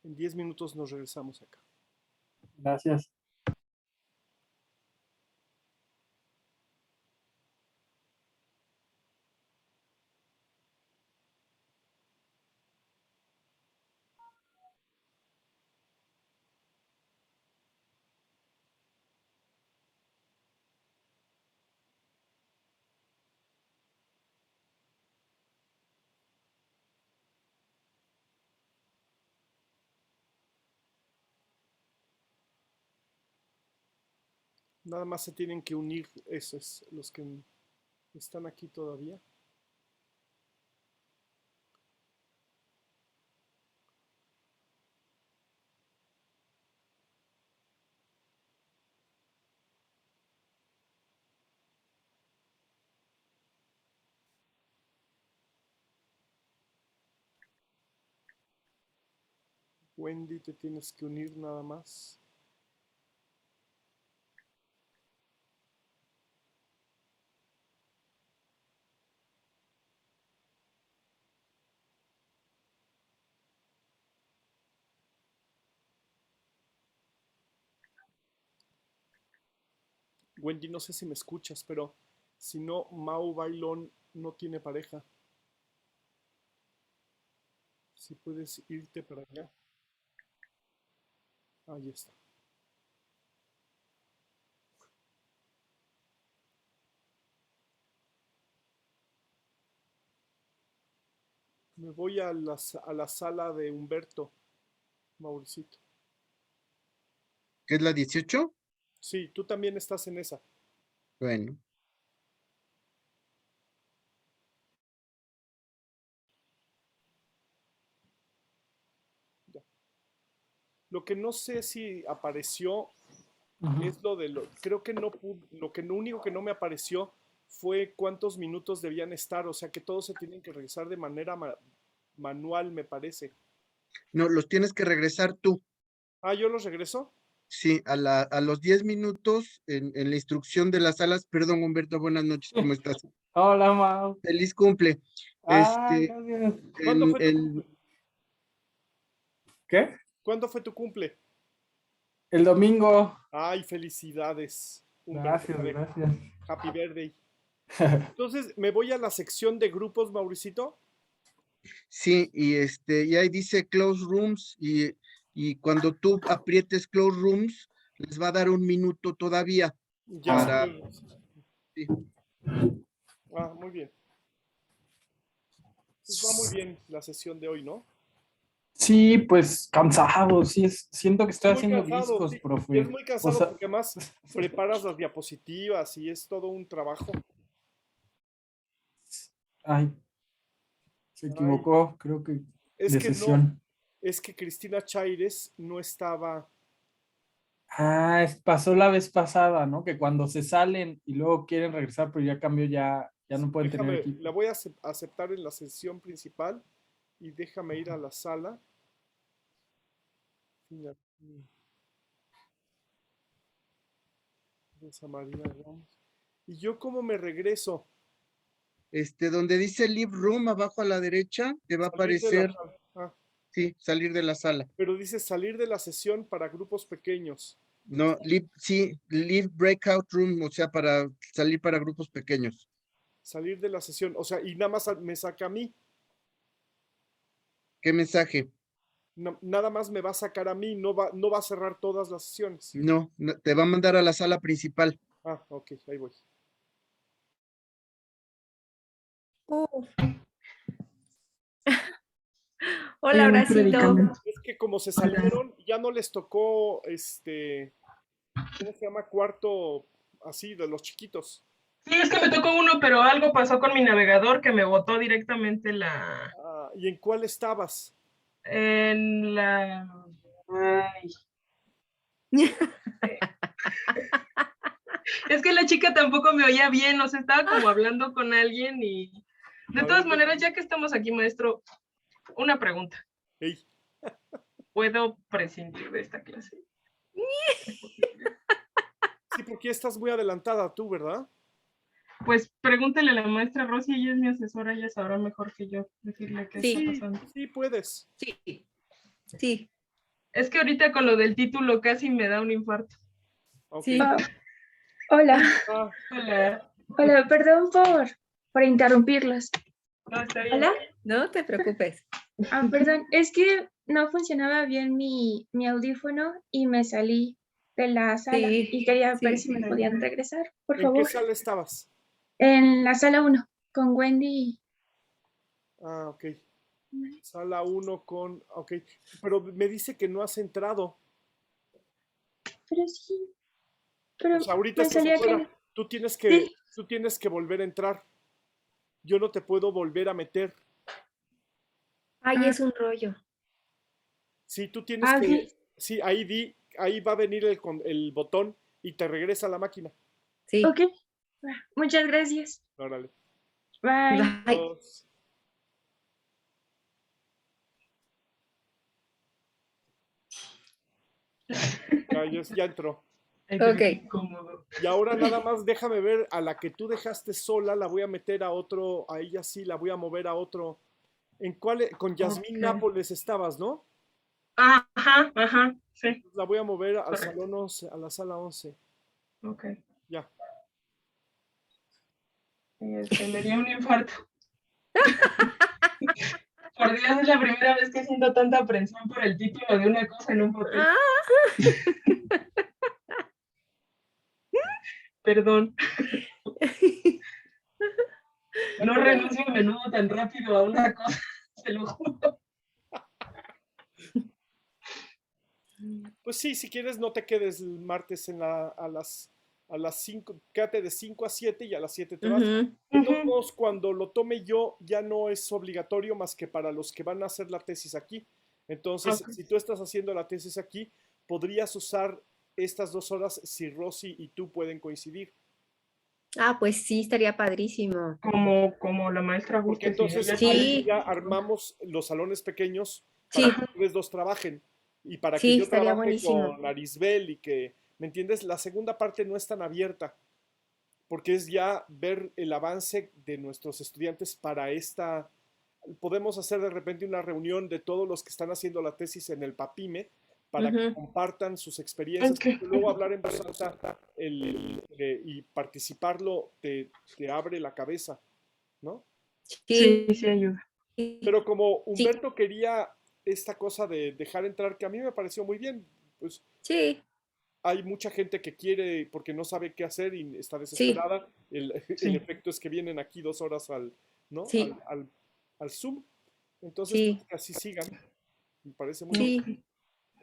En 10 minutos nos regresamos acá. Gracias. Nada más se tienen que unir esos, los que están aquí todavía. Wendy, te tienes que unir nada más. Wendy, no sé si me escuchas, pero si no, Mau Bailón no tiene pareja. Si puedes irte para allá. Ahí está. Me voy a la sala de Humberto, Mauricito. ¿Qué es la 18? Sí, tú también estás en esa. Bueno. Ya. Lo que no sé si apareció Ujú. es creo que no lo único que no me apareció fue cuántos minutos debían estar, o sea que todos se tienen que regresar de manera manual, me parece. No, los tienes que regresar tú. Ah, ¿yo los regreso? Sí, a los 10 minutos en la instrucción de las salas. Perdón, Humberto, buenas noches, ¿cómo estás? Hola, Mau. Feliz cumple. Ay, Este, gracias. ¿Cuándo fue tu el, cumple? ¿Qué? ¿Cuándo fue tu cumple? El domingo. Ay, felicidades. Gracias, gracias. Happy birthday. Entonces, me voy a la sección de grupos, Mauricito. sí, y ahí dice close rooms y cuando tú aprietes close rooms, les va a dar un minuto todavía Ya para... estoy. sí. Ah, muy bien. Pues va muy bien la sesión de hoy, ¿no? Sí, pues cansado, sí, siento que estoy Muy haciendo cansado, discos, sí. profe. Y es muy O cansado sea, porque además preparas las diapositivas y es todo un trabajo. ay, se Ay, equivocó, creo que es de que no, sesión. es que Cristina Chaires no estaba. Ah, pasó la vez pasada, ¿no? Que cuando se salen y luego quieren regresar, pero ya cambió, ya no pueden tener Déjame, equipo. la voy a aceptar en la sesión principal y déjame ir a la sala. Mira, Rosa María Ramos. ¿Y yo cómo me regreso? Donde dice Leave Room abajo a la derecha, te va a Salir de la aparecer, sala. Ah, sí, salir de la sala. pero dice salir de la sesión para grupos pequeños. No, sí, Leave Breakout Room, o sea, para salir para grupos pequeños. Salir de la sesión. O sea, y nada más me saca a mí. ¿Qué mensaje? Nada más me va a sacar a mí, no va a cerrar todas las sesiones. No, te va a mandar a la sala principal. Ah, ok, ahí voy. Hola, Un Horacito. predicamento. Es que como se salieron, ya no les tocó ¿cómo se llama? Cuarto así de los chiquitos. Sí, es que me tocó uno, pero algo pasó con mi navegador que me botó directamente Ah, ¿y en cuál estabas? en la... Ay. Es que la chica tampoco me oía bien, o sea, estaba como hablando con alguien y... De todas maneras, ya que estamos aquí, maestro, una pregunta. Ey. ¿Puedo prescindir de esta clase? Sí, porque estás muy adelantada tú, ¿verdad? Pues pregúntale a la maestra Rosy, ella es mi asesora, ella sabrá mejor que yo decirle qué está pasando. Sí, puedes. Sí, sí. Es que ahorita con lo del título casi me da un infarto. Okay. Hola. Hola. Hola, perdón por interrumpirlos. No, está bien. Hola. No te preocupes. Perdón, es que no funcionaba bien mi audífono y me salí de la sala y quería ver si me podían regresar, por ¿En favor. qué sala estabas? En la sala 1, con Wendy. Ah, ok. Sala 1 con... Ok. Pero me dice que no has entrado. Pero sí. Pero O sea, ahorita me estás salía afuera. que... Tú tienes Sí. que volver a entrar. Yo no te puedo volver a meter. Ay, es un rollo. Sí, tú tienes que... Sí, ahí va a venir el botón y te regresa a la máquina. Sí. Ok. Muchas gracias. Órale. Bye. Adiós. Ya entró. Ok. Y ahora nada más déjame ver a la que tú dejaste sola, la voy a meter a otro, a ella sí, la voy a mover a otro. ¿En cuál? Con Yasmín Ok. Nápoles estabas, ¿no? Ajá, sí. La voy a mover al Correcto. salón 11, a la sala 11. Ok. Ya. Me dio un infarto. Por Dios, es la primera vez que siento tanta presión por el título de una cosa en un papel. Perdón. No renuncio a menudo tan rápido a una cosa, se lo juro. Pues sí, si quieres no te quedes el martes a las 5, quédate de 5 a 7 y a las 7 te vas. De todos modos, cuando lo tome yo ya no es obligatorio más que para los que van a hacer la tesis aquí. Entonces, si tú estás haciendo la tesis aquí, podrías usar estas 2 horas si Rosy y tú pueden coincidir. Ah, pues sí, estaría padrísimo. Como la maestra gusta. Porque entonces ahí ya armamos los salones pequeños para que ustedes dos trabajen y para que yo estaría trabaje buenísimo. con Arisbel y que, ¿me entiendes? La segunda parte no es tan abierta. porque es ya ver el avance de nuestros estudiantes para esta. Podemos hacer de repente una reunión de todos los que están haciendo la tesis en el PAPIME para que compartan sus experiencias, porque luego hablar en voz alta y participarlo te abre la cabeza, ¿no? Sí, sí ayuda. Pero como Humberto quería esta cosa de dejar entrar, que a mí me pareció muy bien, pues sí. Hay mucha gente que quiere porque no sabe qué hacer y está desesperada. El efecto es que vienen aquí 2 horas ¿no? Sí. al Zoom. Entonces, pues, que así sigan. Me parece muy bien.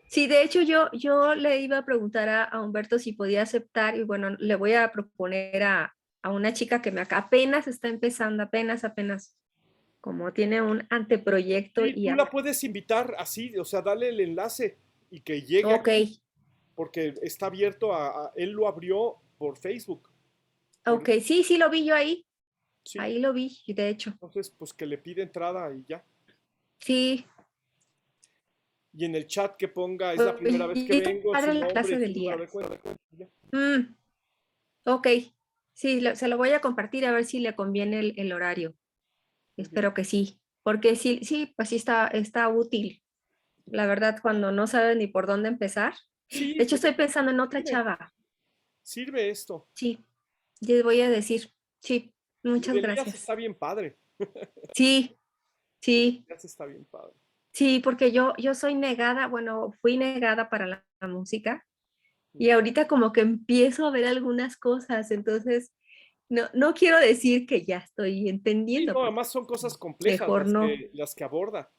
Sí, de hecho yo le iba a preguntar a Humberto si podía aceptar y bueno, le voy a proponer a una chica que apenas está empezando, apenas, como tiene un anteproyecto. Sí, y tú la puedes invitar así, o sea, dale el enlace y que llegue aquí, porque está abierto él lo abrió por Facebook. Ok, sí, lo vi yo ahí. Sí. Ahí lo vi, de hecho. Entonces, pues que le pide entrada y ya. Sí. Y en el chat que ponga, es la primera vez que vengo, su nombre, la clase del día. Ok, sí, se lo voy a compartir a ver si le conviene el horario. Espero que sí, porque sí, pues sí está útil. La verdad, cuando no sabes ni por dónde empezar. Sí, de hecho, estoy pensando en otra chava. Sirve esto. Sí, les voy a decir. Sí, muchas gracias. Está bien padre. Sí. Está bien padre. Sí, porque yo soy negada, bueno, fui negada para la música y ahorita como que empiezo a ver algunas cosas, entonces no quiero decir que ya estoy entendiendo. Sí, no, además son cosas complejas las que aborda.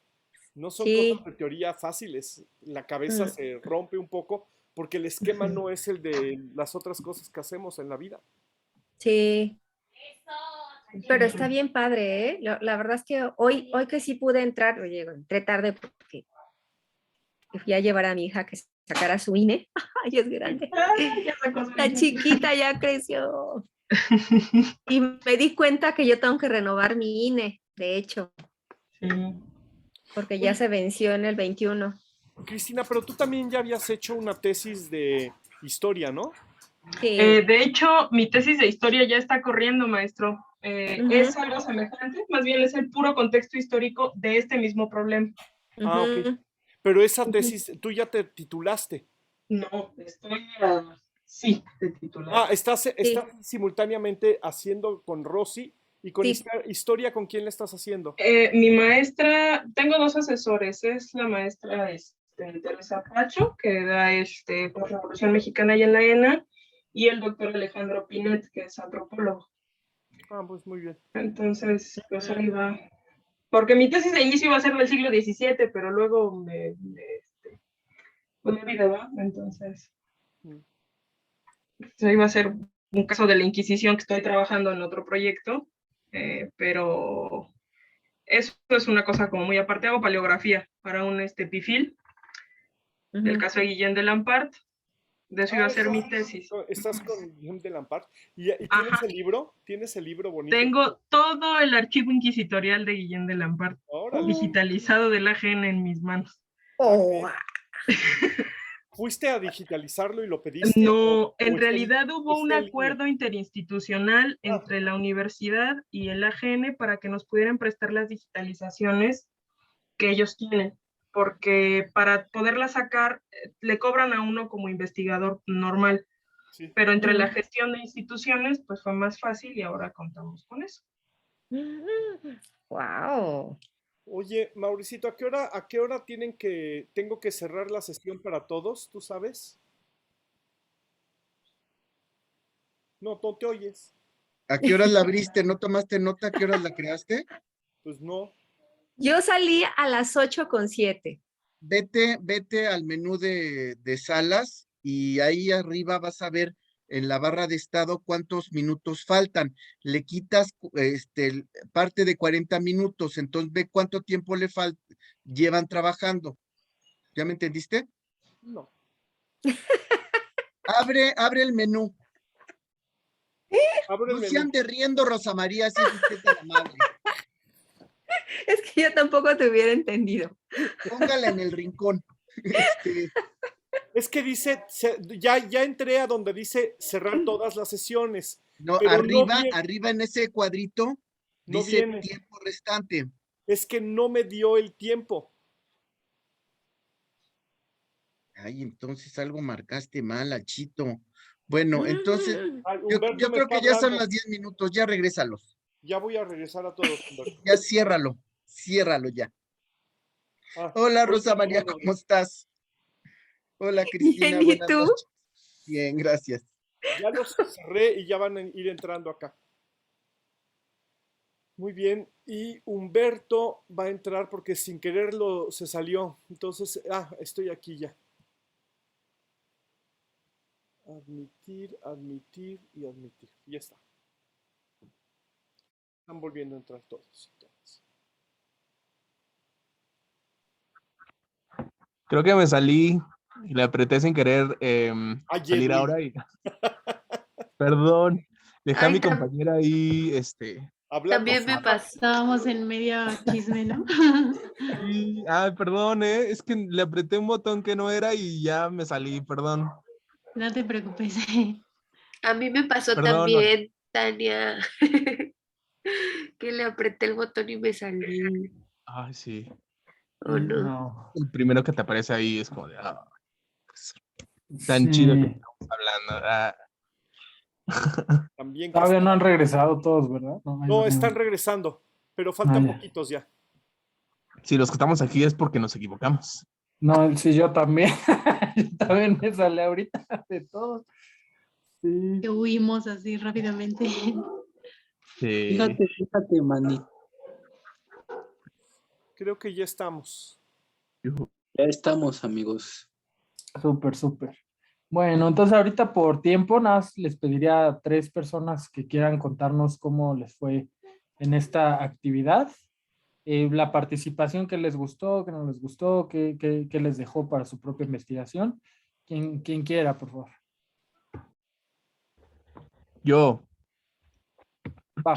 No son cosas de teoría fáciles. La cabeza se rompe un poco porque el esquema no es el de las otras cosas que hacemos en la vida. Sí. Pero está bien padre, ¿eh? La verdad es que hoy que sí pude entrar, oye, entré tarde porque fui a llevar a mi hija que sacara su INE. Ay, es grande. La chiquita ya creció. Y me di cuenta que yo tengo que renovar mi INE, de hecho. Sí. Porque ya se venció en el 21. Cristina, pero tú también ya habías hecho una tesis de historia, ¿no? Sí. De hecho, mi tesis de historia ya está corriendo, maestro. Es algo semejante, más bien es el puro contexto histórico de este mismo problema. Ah, ok. Pero esa tesis, ¿tú ya te titulaste? No, sí, te titulé. Ah, estás simultáneamente haciendo con Rosy y con historia, ¿con quién le estás haciendo? Mi maestra, tengo 2 asesores, es la maestra Teresa Pacho, que da por Revolución Mexicana allá en la ENA, y el doctor Alejandro Pinet, que es antropólogo. Ah, pues muy bien. Entonces, pues ahí va. Porque mi tesis de inicio iba a ser del siglo XVII, pero luego me olvidé, ¿va? Entonces, iba a ser un caso de la Inquisición que estoy trabajando en otro proyecto, pero eso es una cosa como muy aparte. Hago paleografía para un PIFIL, del caso de Guillén de Lampart. De eso iba a ser mi tesis. ¿Estás con Guillén de Lampart? ¿Y tienes el libro? ¿Tienes el libro bonito? Tengo todo el archivo inquisitorial de Guillén de Lampart digitalizado del AGN en mis manos. Oh. ¿Fuiste a digitalizarlo y lo pediste? No, en realidad hubo un acuerdo interinstitucional entre la universidad y el AGN para que nos pudieran prestar las digitalizaciones que ellos tienen, porque para poderla sacar le cobran a uno como investigador normal, pero entre la gestión de instituciones pues fue más fácil y ahora contamos con eso. ¡Wow! Oye, Mauricito, ¿a qué hora tengo que cerrar la sesión para todos? ¿Tú sabes? No te oyes. ¿A qué horas la abriste? ¿No tomaste nota? ¿A qué horas la creaste? Pues no. Yo salí a las 8:07. Vete al menú de salas y ahí arriba vas a ver en la barra de estado cuántos minutos faltan. Le quitas parte de 40 minutos, entonces ve cuánto tiempo llevan trabajando. ¿Ya me entendiste? No. Abre el menú. No se ande riendo, Rosa María, si es usted tan amable. Es que yo tampoco te hubiera entendido. Póngala en el rincón. Es que dice, ya entré a donde dice cerrar todas las sesiones. No, pero arriba en ese cuadrito no dice viene. tiempo restante. Es que no me dio el tiempo. Ay, entonces algo marcaste mal, Achito. Bueno, entonces, yo creo que ya son las 10 minutos, ya regrésalos. Ya voy a regresar a todos. Ya ciérralo ya. Hola, Rosa María, ¿cómo estás? Hola, Cristina, Bien, ¿y buenas tú? noches. Bien, gracias. Ya los cerré y ya van a ir entrando acá. Muy bien, y Humberto va a entrar porque sin quererlo se salió. Entonces, estoy aquí ya. Admitir, admitir y admitir. Ya está. Están volviendo a entrar todos. Entonces. Creo que me salí y le apreté sin querer salir Luis. ahora y... Perdón, dejé a Ay, mi compañera ahí, También me pasamos en medio chisme, ¿no? Sí, perdón, es que le apreté un botón que no era y ya me salí, perdón. No te preocupes. A mí me pasó Perdón. también, Tania, que le apreté el botón y me salí. Ay, sí. ¿O no? El primero que te aparece ahí es como de, pues, tan chido que estamos hablando. También Todavía no han regresado todos, ¿verdad? No, están regresando, pero faltan poquitos ya. Si los que estamos aquí es porque nos equivocamos. No, sí, yo también. Yo también me salí ahorita de todos. Sí. Que huimos así rápidamente. Sí. Fíjate, Manny. Creo que ya estamos. Ya estamos, amigos. Súper. Bueno, entonces ahorita por tiempo, nada más les pediría a 3 personas que quieran contarnos cómo les fue en esta actividad. La participación que les gustó, que no les gustó, que les dejó para su propia investigación. Quien quiera, por favor. Yo. Va.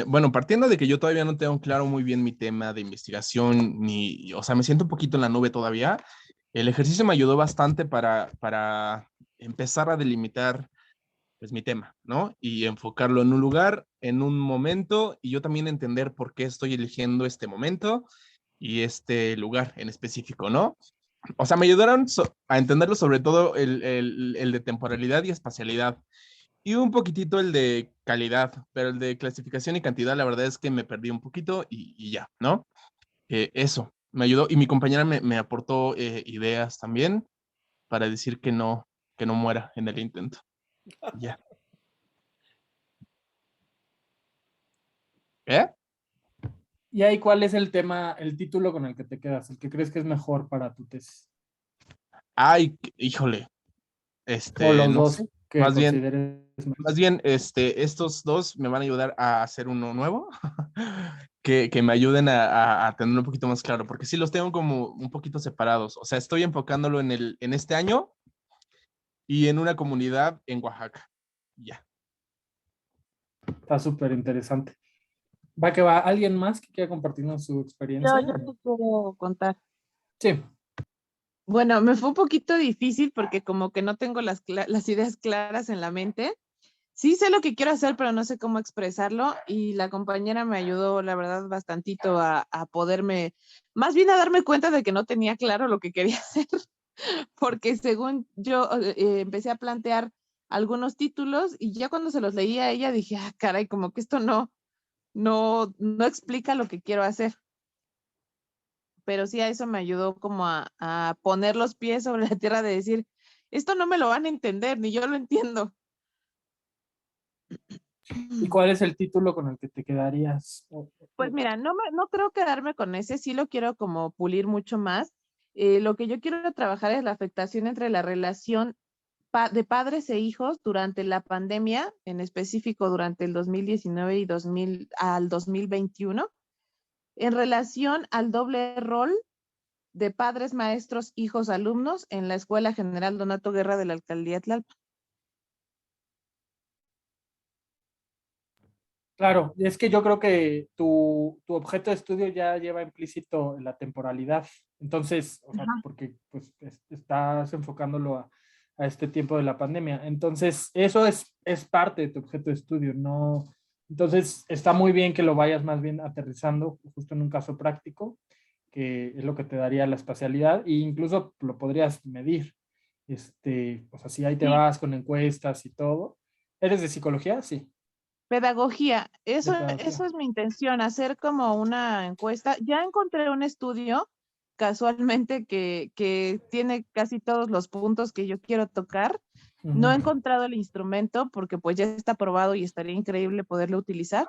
Bueno, partiendo de que yo todavía no tengo claro muy bien mi tema de investigación, o sea, me siento un poquito en la nube todavía. El ejercicio me ayudó bastante para empezar a delimitar pues mi tema, ¿no? Y enfocarlo en un lugar, en un momento, y yo también entender por qué estoy eligiendo este momento y este lugar en específico, ¿no? O sea, me ayudaron a entenderlo sobre todo el de temporalidad y espacialidad. Y un poquitito el de calidad, pero el de clasificación y cantidad, la verdad es que me perdí un poquito y ya, ¿no? Eso me ayudó y mi compañera me aportó ideas también para decir que no muera en el intento. Ya. ¿Y ahí cuál es el tema, el título con el que te quedas, el que crees que es mejor para tu tesis? Ay, híjole. O los no dos sé. que Más bien, estos dos me van a ayudar a hacer uno nuevo, que me ayuden a tener un poquito más claro, porque sí los tengo como un poquito separados. O sea, estoy enfocándolo en este año y en una comunidad en Oaxaca. Ya. Está súper interesante. Va que va. ¿Alguien más que quiera compartirnos su experiencia? Yo te quiero contar. Sí. Bueno, me fue un poquito difícil porque como que no tengo las ideas claras en la mente. Sí sé lo que quiero hacer, pero no sé cómo expresarlo y la compañera me ayudó, la verdad, bastantito a poderme, más bien a darme cuenta de que no tenía claro lo que quería hacer, porque según yo empecé a plantear algunos títulos y ya cuando se los leía a ella dije, caray, como que esto no explica lo que quiero hacer. Pero sí a eso me ayudó como a poner los pies sobre la tierra de decir, esto no me lo van a entender, ni yo lo entiendo. ¿Y cuál es el título con el que te quedarías? Pues mira, no creo quedarme con ese, sí lo quiero como pulir mucho más. Lo que yo quiero trabajar es la afectación entre la relación de padres e hijos durante la pandemia, en específico durante el 2019 y al 2021, en relación al doble rol de padres, maestros, hijos, alumnos en la Escuela General Donato Guerra de la Alcaldía Tlalpan. Claro, es que yo creo que tu objeto de estudio ya lleva implícito la temporalidad. Entonces, o sea, porque pues estás enfocándolo a este tiempo de la pandemia. Entonces, eso es parte de tu objeto de estudio, ¿no? Entonces, está muy bien que lo vayas más bien aterrizando justo en un caso práctico, que es lo que te daría la espacialidad, e incluso lo podrías medir. O sea, si ahí te Sí. vas con encuestas y todo. ¿Eres de psicología? Sí. Pedagogía, De eso pedagogía. es mi intención, hacer como una encuesta. Ya encontré un estudio casualmente que tiene casi todos los puntos que yo quiero tocar. No he encontrado el instrumento porque pues ya está probado y estaría increíble poderlo utilizar,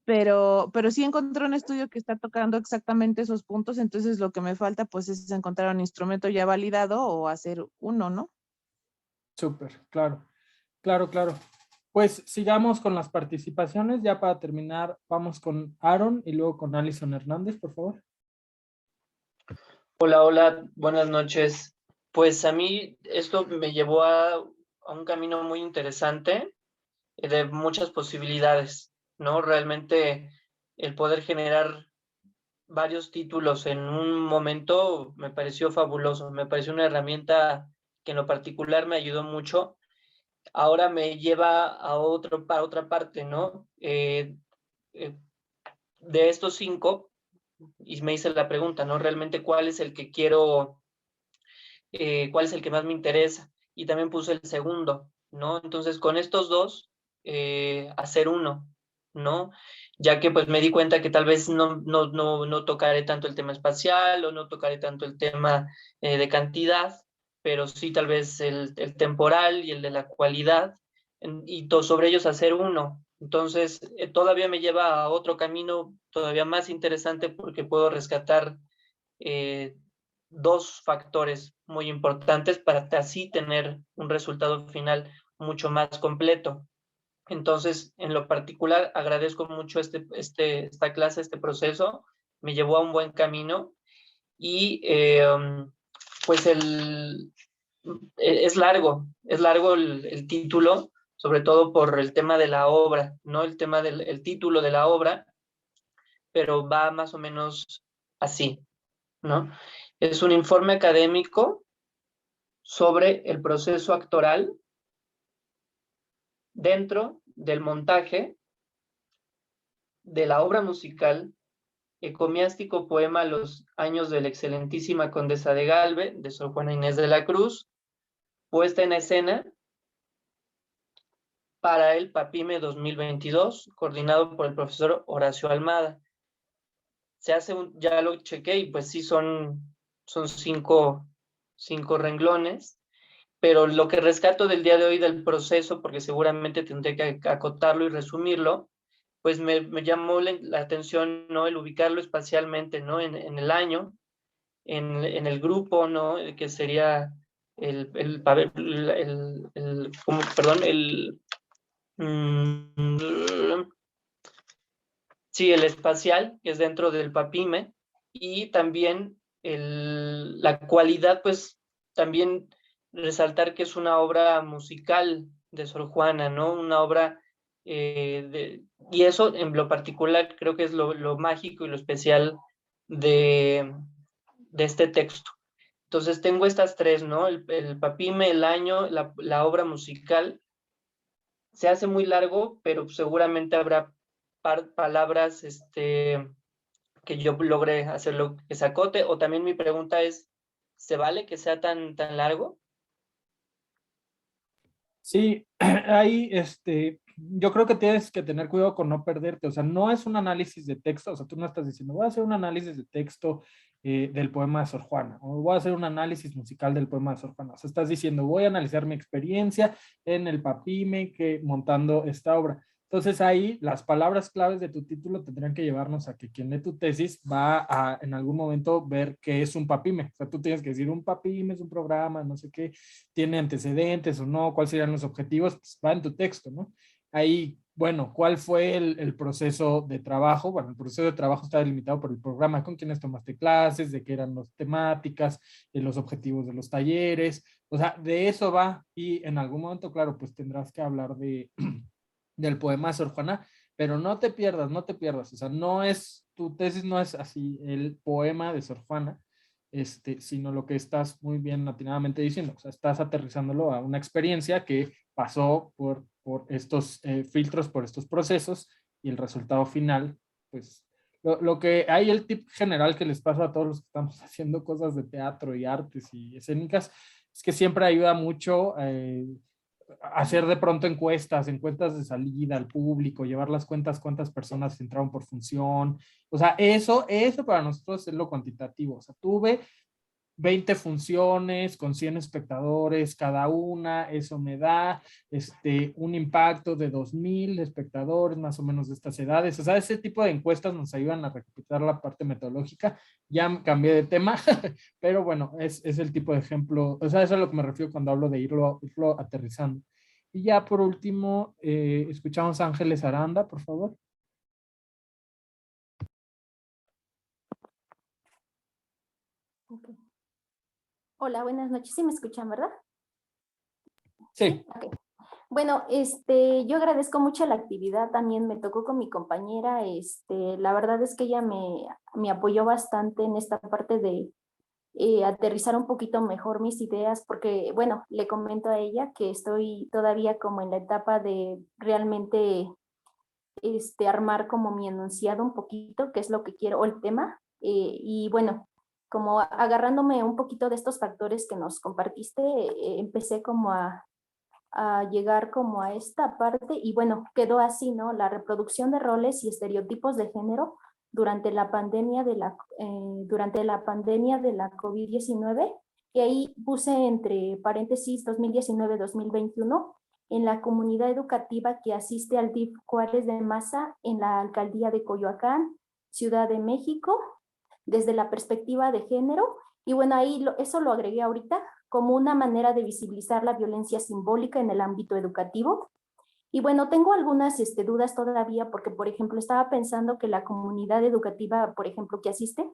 pero sí encontré un estudio que está tocando exactamente esos puntos, entonces lo que me falta pues es encontrar un instrumento ya validado o hacer uno, ¿no? Súper, claro, claro, claro. Pues sigamos con las participaciones. Ya para terminar, vamos con Aaron y luego con Alison Hernández, por favor. Hola, hola, buenas noches. Pues a mí esto me llevó a un camino muy interesante de muchas posibilidades, ¿no? Realmente el poder generar varios títulos en un momento me pareció fabuloso, me pareció una herramienta que en lo particular me ayudó mucho. Ahora me lleva a otra parte, ¿no? De estos 5, y me hice la pregunta, ¿no? Realmente, ¿cuál es el que quiero, cuál es el que más me interesa? Y también puse el segundo, ¿no? Entonces, con estos 2, hacer uno, ¿no? Ya que pues me di cuenta que tal vez no tocaré tanto el tema espacial o no tocaré tanto el tema de cantidad, pero sí tal vez el temporal y el de la cualidad, y sobre ellos hacer uno. Entonces, todavía me lleva a otro camino todavía más interesante porque puedo rescatar 2 factores muy importantes para así tener un resultado final mucho más completo. Entonces, en lo particular, agradezco mucho esta clase, este proceso, me llevó a un buen camino y pues es largo el título, sobre todo por el tema de la obra, ¿no? El tema del título de la obra, pero va más o menos así, ¿no? Es un informe académico sobre el proceso actoral dentro del montaje de la obra musical Encomiástico poema a los años de la excelentísima condesa de Galve, de Sor Juana Inés de la Cruz, puesta en escena para el PAPIME 2022, coordinado por el profesor Horacio Almada. Se hace ya lo chequé y pues sí son 5 renglones, pero lo que rescato del día de hoy del proceso, porque seguramente tendré que acotarlo y resumirlo, pues me llamó la atención, ¿no? El ubicarlo espacialmente, ¿no? En el año, en el grupo, ¿no? Que sería el espacial, que es dentro del PAPIME, y también la cualidad, pues también resaltar que es una obra musical de Sor Juana, ¿no? Una obra, y eso en lo particular creo que es lo mágico y lo especial de este texto. Entonces tengo estas 3, ¿no? El PAPIME, el año, la obra musical. Se hace muy largo, pero seguramente habrá palabras que yo logre hacerlo que se acote, o también mi pregunta es, ¿se vale que sea tan largo? Sí, ahí yo creo que tienes que tener cuidado con no perderte, o sea, no es un análisis de texto, o sea, tú no estás diciendo, voy a hacer un análisis de texto del poema de Sor Juana, o voy a hacer un análisis musical del poema de Sor Juana, o sea, estás diciendo, voy a analizar mi experiencia en el PAPIME montando esta obra. Entonces ahí las palabras claves de tu título tendrían que llevarnos a que quien lee tu tesis va a en algún momento ver qué es un PAPIME. O sea, tú tienes que decir un PAPIME es un programa, no sé qué, tiene antecedentes o no, cuáles serían los objetivos, pues va en tu texto, ¿no? Ahí, bueno, ¿cuál fue el proceso de trabajo? Bueno, el proceso de trabajo está delimitado por el programa, con quiénes tomaste clases, de qué eran las temáticas, los objetivos de los talleres, o sea, de eso va y en algún momento, claro, pues tendrás que hablar del poema de Sor Juana, pero no te pierdas, o sea, tu tesis no es así el poema de Sor Juana, sino lo que estás muy bien atinadamente diciendo, o sea, estás aterrizándolo a una experiencia que pasó por estos filtros, por estos procesos, y el resultado final, pues, lo que hay, el tip general que les paso a todos los que estamos haciendo cosas de teatro y artes y escénicas, es que siempre ayuda mucho hacer de pronto encuestas de salida al público, llevar las cuentas, cuántas personas entraron por función. O sea, eso para nosotros es lo cuantitativo. O sea, tuve 20 funciones con 100 espectadores cada una, eso me da un impacto de 2,000 espectadores más o menos de estas edades. O sea, ese tipo de encuestas nos ayudan a recapitular la parte metodológica. Ya cambié de tema, pero bueno, es el tipo de ejemplo, o sea, eso es a lo que me refiero cuando hablo de irlo aterrizando. Y ya por último, escuchamos a Ángeles Aranda, por favor. Okay. Hola, buenas noches. ¿Sí me escuchan, verdad? Sí. Okay. Bueno, yo agradezco mucho la actividad, también me tocó con mi compañera, la verdad es que ella me apoyó bastante en esta parte de aterrizar un poquito mejor mis ideas, porque, bueno, le comento a ella que estoy todavía como en la etapa de realmente armar como mi enunciado un poquito, qué es lo que quiero, o el tema, y bueno, como agarrándome un poquito de estos factores que nos compartiste, empecé como a llegar como a esta parte y bueno, quedó así, ¿no? La reproducción de roles y estereotipos de género durante la pandemia de la COVID-19, y ahí puse entre paréntesis 2019-2021 en la comunidad educativa que asiste al DIF Juárez de Maza en la alcaldía de Coyoacán, Ciudad de México, desde la perspectiva de género. Y bueno, ahí eso lo agregué ahorita como una manera de visibilizar la violencia simbólica en el ámbito educativo. Y bueno, tengo algunas dudas todavía porque, por ejemplo, estaba pensando que la comunidad educativa, por ejemplo, que asiste,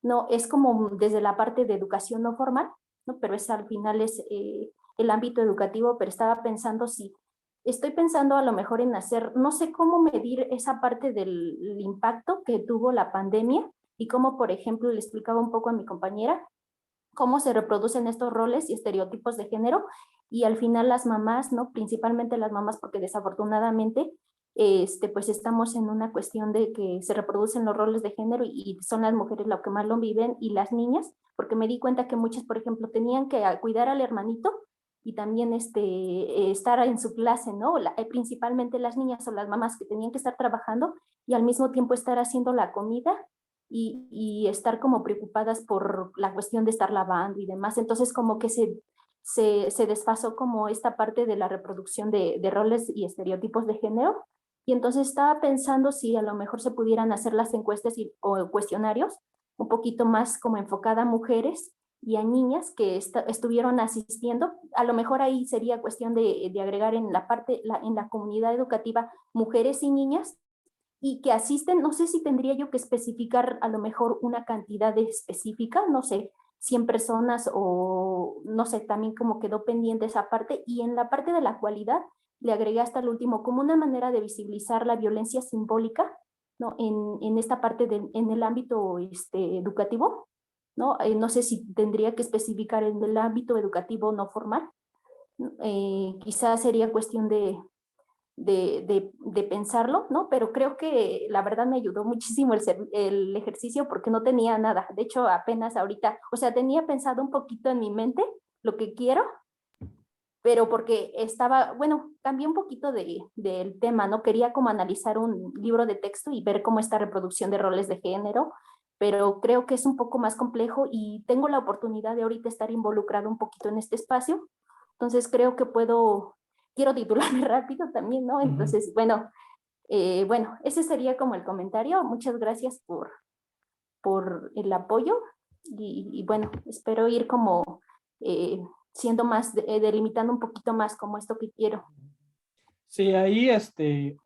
no es como desde la parte de educación no formal, ¿no? Pero al final es el ámbito educativo, pero estaba pensando estoy pensando a lo mejor en hacer, no sé cómo medir esa parte del impacto que tuvo la pandemia y cómo, por ejemplo, le explicaba un poco a mi compañera, cómo se reproducen estos roles y estereotipos de género, y al final las mamás, ¿no? Principalmente las mamás, porque desafortunadamente pues estamos en una cuestión de que se reproducen los roles de género y son las mujeres las que más lo viven y las niñas, porque me di cuenta que muchas, por ejemplo, tenían que cuidar al hermanito y también estar en su clase, ¿no? Principalmente las niñas o las mamás que tenían que estar trabajando y al mismo tiempo estar haciendo la comida y estar como preocupadas por la cuestión de estar lavando y demás. Entonces como que se desfasó como esta parte de la reproducción de roles y estereotipos de género. Y entonces estaba pensando si a lo mejor se pudieran hacer las encuestas o cuestionarios un poquito más como enfocada a mujeres y a niñas que estuvieron asistiendo. A lo mejor ahí sería cuestión de agregar en la comunidad educativa mujeres y niñas y que asisten. No sé si tendría yo que especificar a lo mejor una cantidad específica, no sé, 100 personas o no sé, también como quedó pendiente esa parte. Y en la parte de la cualidad le agregué hasta el último como una manera de visibilizar la violencia simbólica, ¿no? En esta parte en el ámbito educativo, ¿no? No sé si tendría que especificar en el ámbito educativo no formal. Quizás sería cuestión de pensarlo, ¿no? Pero creo que la verdad me ayudó muchísimo el ejercicio porque no tenía nada. De hecho, apenas ahorita, o sea, tenía pensado un poquito en mi mente lo que quiero, pero porque bueno, cambié un poquito del tema, ¿no? Quería como analizar un libro de texto y ver cómo esta reproducción de roles de género, pero creo que es un poco más complejo y tengo la oportunidad de ahorita estar involucrado un poquito en este espacio. Entonces creo que quiero titularme rápido también, ¿no? Entonces, bueno, ese sería como el comentario. Muchas gracias por el apoyo y bueno, espero ir como siendo más, delimitando un poquito más como esto que quiero. Sí, ahí,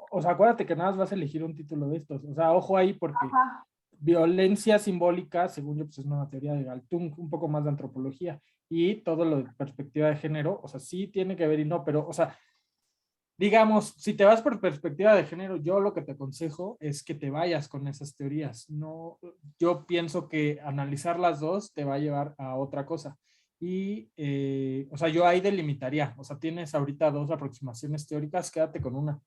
o sea, acuérdate que nada más vas a elegir un título de estos. O sea, ojo ahí porque violencia simbólica, según yo, pues es una teoría de Galtung, un poco más de antropología, y todo lo de perspectiva de género, o sea, sí tiene que ver y no, pero, o sea, digamos, si te vas por perspectiva de género, yo lo que te aconsejo es que te vayas con esas teorías. No, yo pienso que analizar las dos te va a llevar a otra cosa. Y, o sea, yo ahí delimitaría. O sea, tienes ahorita dos aproximaciones teóricas, quédate con una.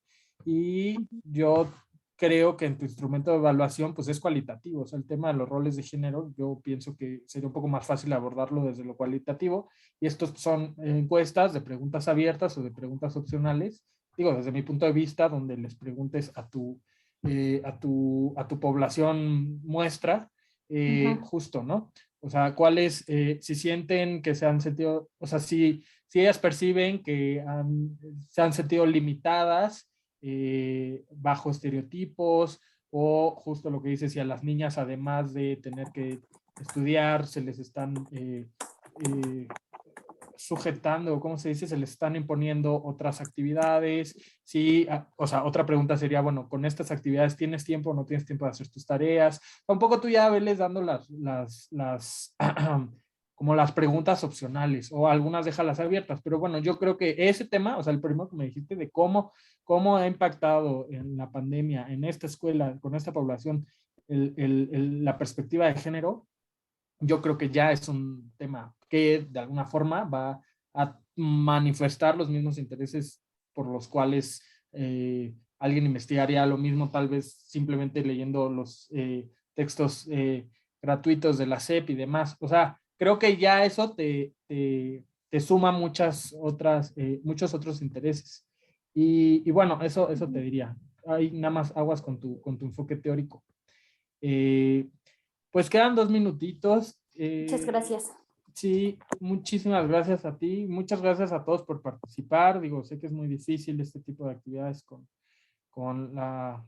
Y yo creo que en tu instrumento de evaluación, pues es cualitativo. O sea, el tema de los roles de género, yo pienso que sería un poco más fácil abordarlo desde lo cualitativo. Y estos son encuestas de preguntas abiertas o de preguntas opcionales, digo, desde mi punto de vista, donde les preguntes a tu población muestra, justo, ¿no? O sea, cuáles, si sienten que se han sentido, o sea, si ellas perciben que se han sentido limitadas bajo estereotipos, o justo lo que dices, si a las niñas, además de tener que estudiar, se les están sujetando, ¿cómo se dice? Se les están imponiendo otras actividades. Sí, o sea, otra pregunta sería, bueno, con estas actividades, ¿tienes tiempo o no tienes tiempo de hacer tus tareas? Un poco tú ya veles dando como las preguntas opcionales, o algunas déjalas abiertas, pero bueno, yo creo que ese tema, o sea, el primero que me dijiste de cómo ha impactado en la pandemia, en esta escuela, con esta población, la perspectiva de género, yo creo que ya es un tema que de alguna forma va a manifestar los mismos intereses por los cuales alguien investigaría lo mismo, tal vez simplemente leyendo los textos gratuitos de la SEP y demás. O sea, creo que ya eso te suma muchos otros intereses. Y bueno, eso te diría. Ahí nada más aguas con tu enfoque teórico. Pues quedan 2 minutitos. Muchas gracias. Sí, muchísimas gracias a ti. Muchas gracias a todos por participar. Digo, sé que es muy difícil este tipo de actividades con la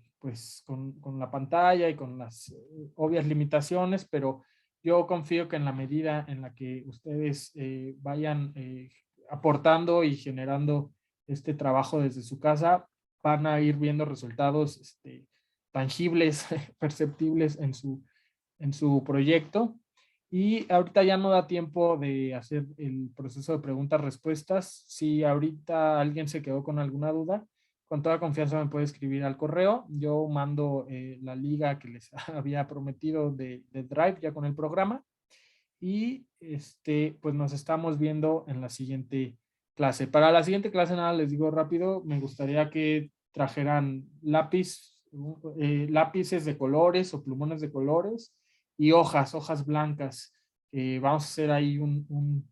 pantalla y con las obvias limitaciones, pero yo confío que en la medida en la que ustedes vayan aportando y generando este trabajo desde su casa, van a ir viendo resultados tangibles, perceptibles en su proyecto. Y ahorita ya no da tiempo de hacer el proceso de preguntas-respuestas. Si ahorita alguien se quedó con alguna duda, con toda confianza me puede escribir al correo. Yo mando la liga que les había prometido de Drive ya con el programa. Y pues nos estamos viendo en la siguiente clase. Para la siguiente clase, nada, les digo rápido, me gustaría que trajeran lápices de colores o plumones de colores y hojas blancas. Vamos a hacer ahí un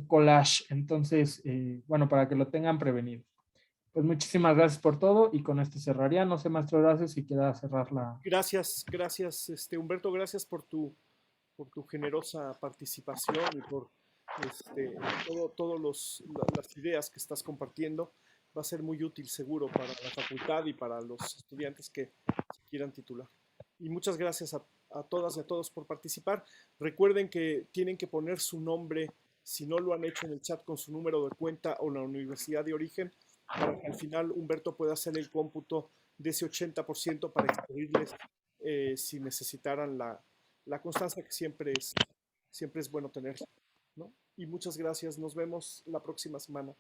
collage. Entonces, bueno, para que lo tengan prevenido. Pues muchísimas gracias por todo y con esto cerraría. No sé, maestro Horacio, si quiera cerrar la... Gracias, Humberto, gracias por tu generosa participación y por todas las ideas que estás compartiendo. Va a ser muy útil seguro para la facultad y para los estudiantes que se quieran titular. Y muchas gracias a todas y a todos por participar. Recuerden que tienen que poner su nombre, si no lo han hecho, en el chat con su número de cuenta o la universidad de origen, para que al final Humberto pueda hacer el cómputo de ese 80% para expedirles si necesitaran la constancia, que siempre es bueno tenerla, ¿no? Y muchas gracias. Nos vemos la próxima semana.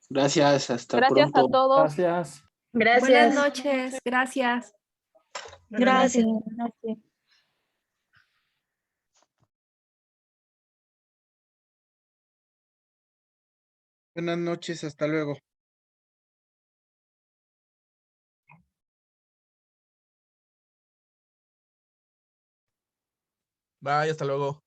Gracias, hasta Gracias pronto. a todos. Gracias. Buenas noches. Gracias. Gracias. Buenas noches, hasta luego. Bye, hasta luego.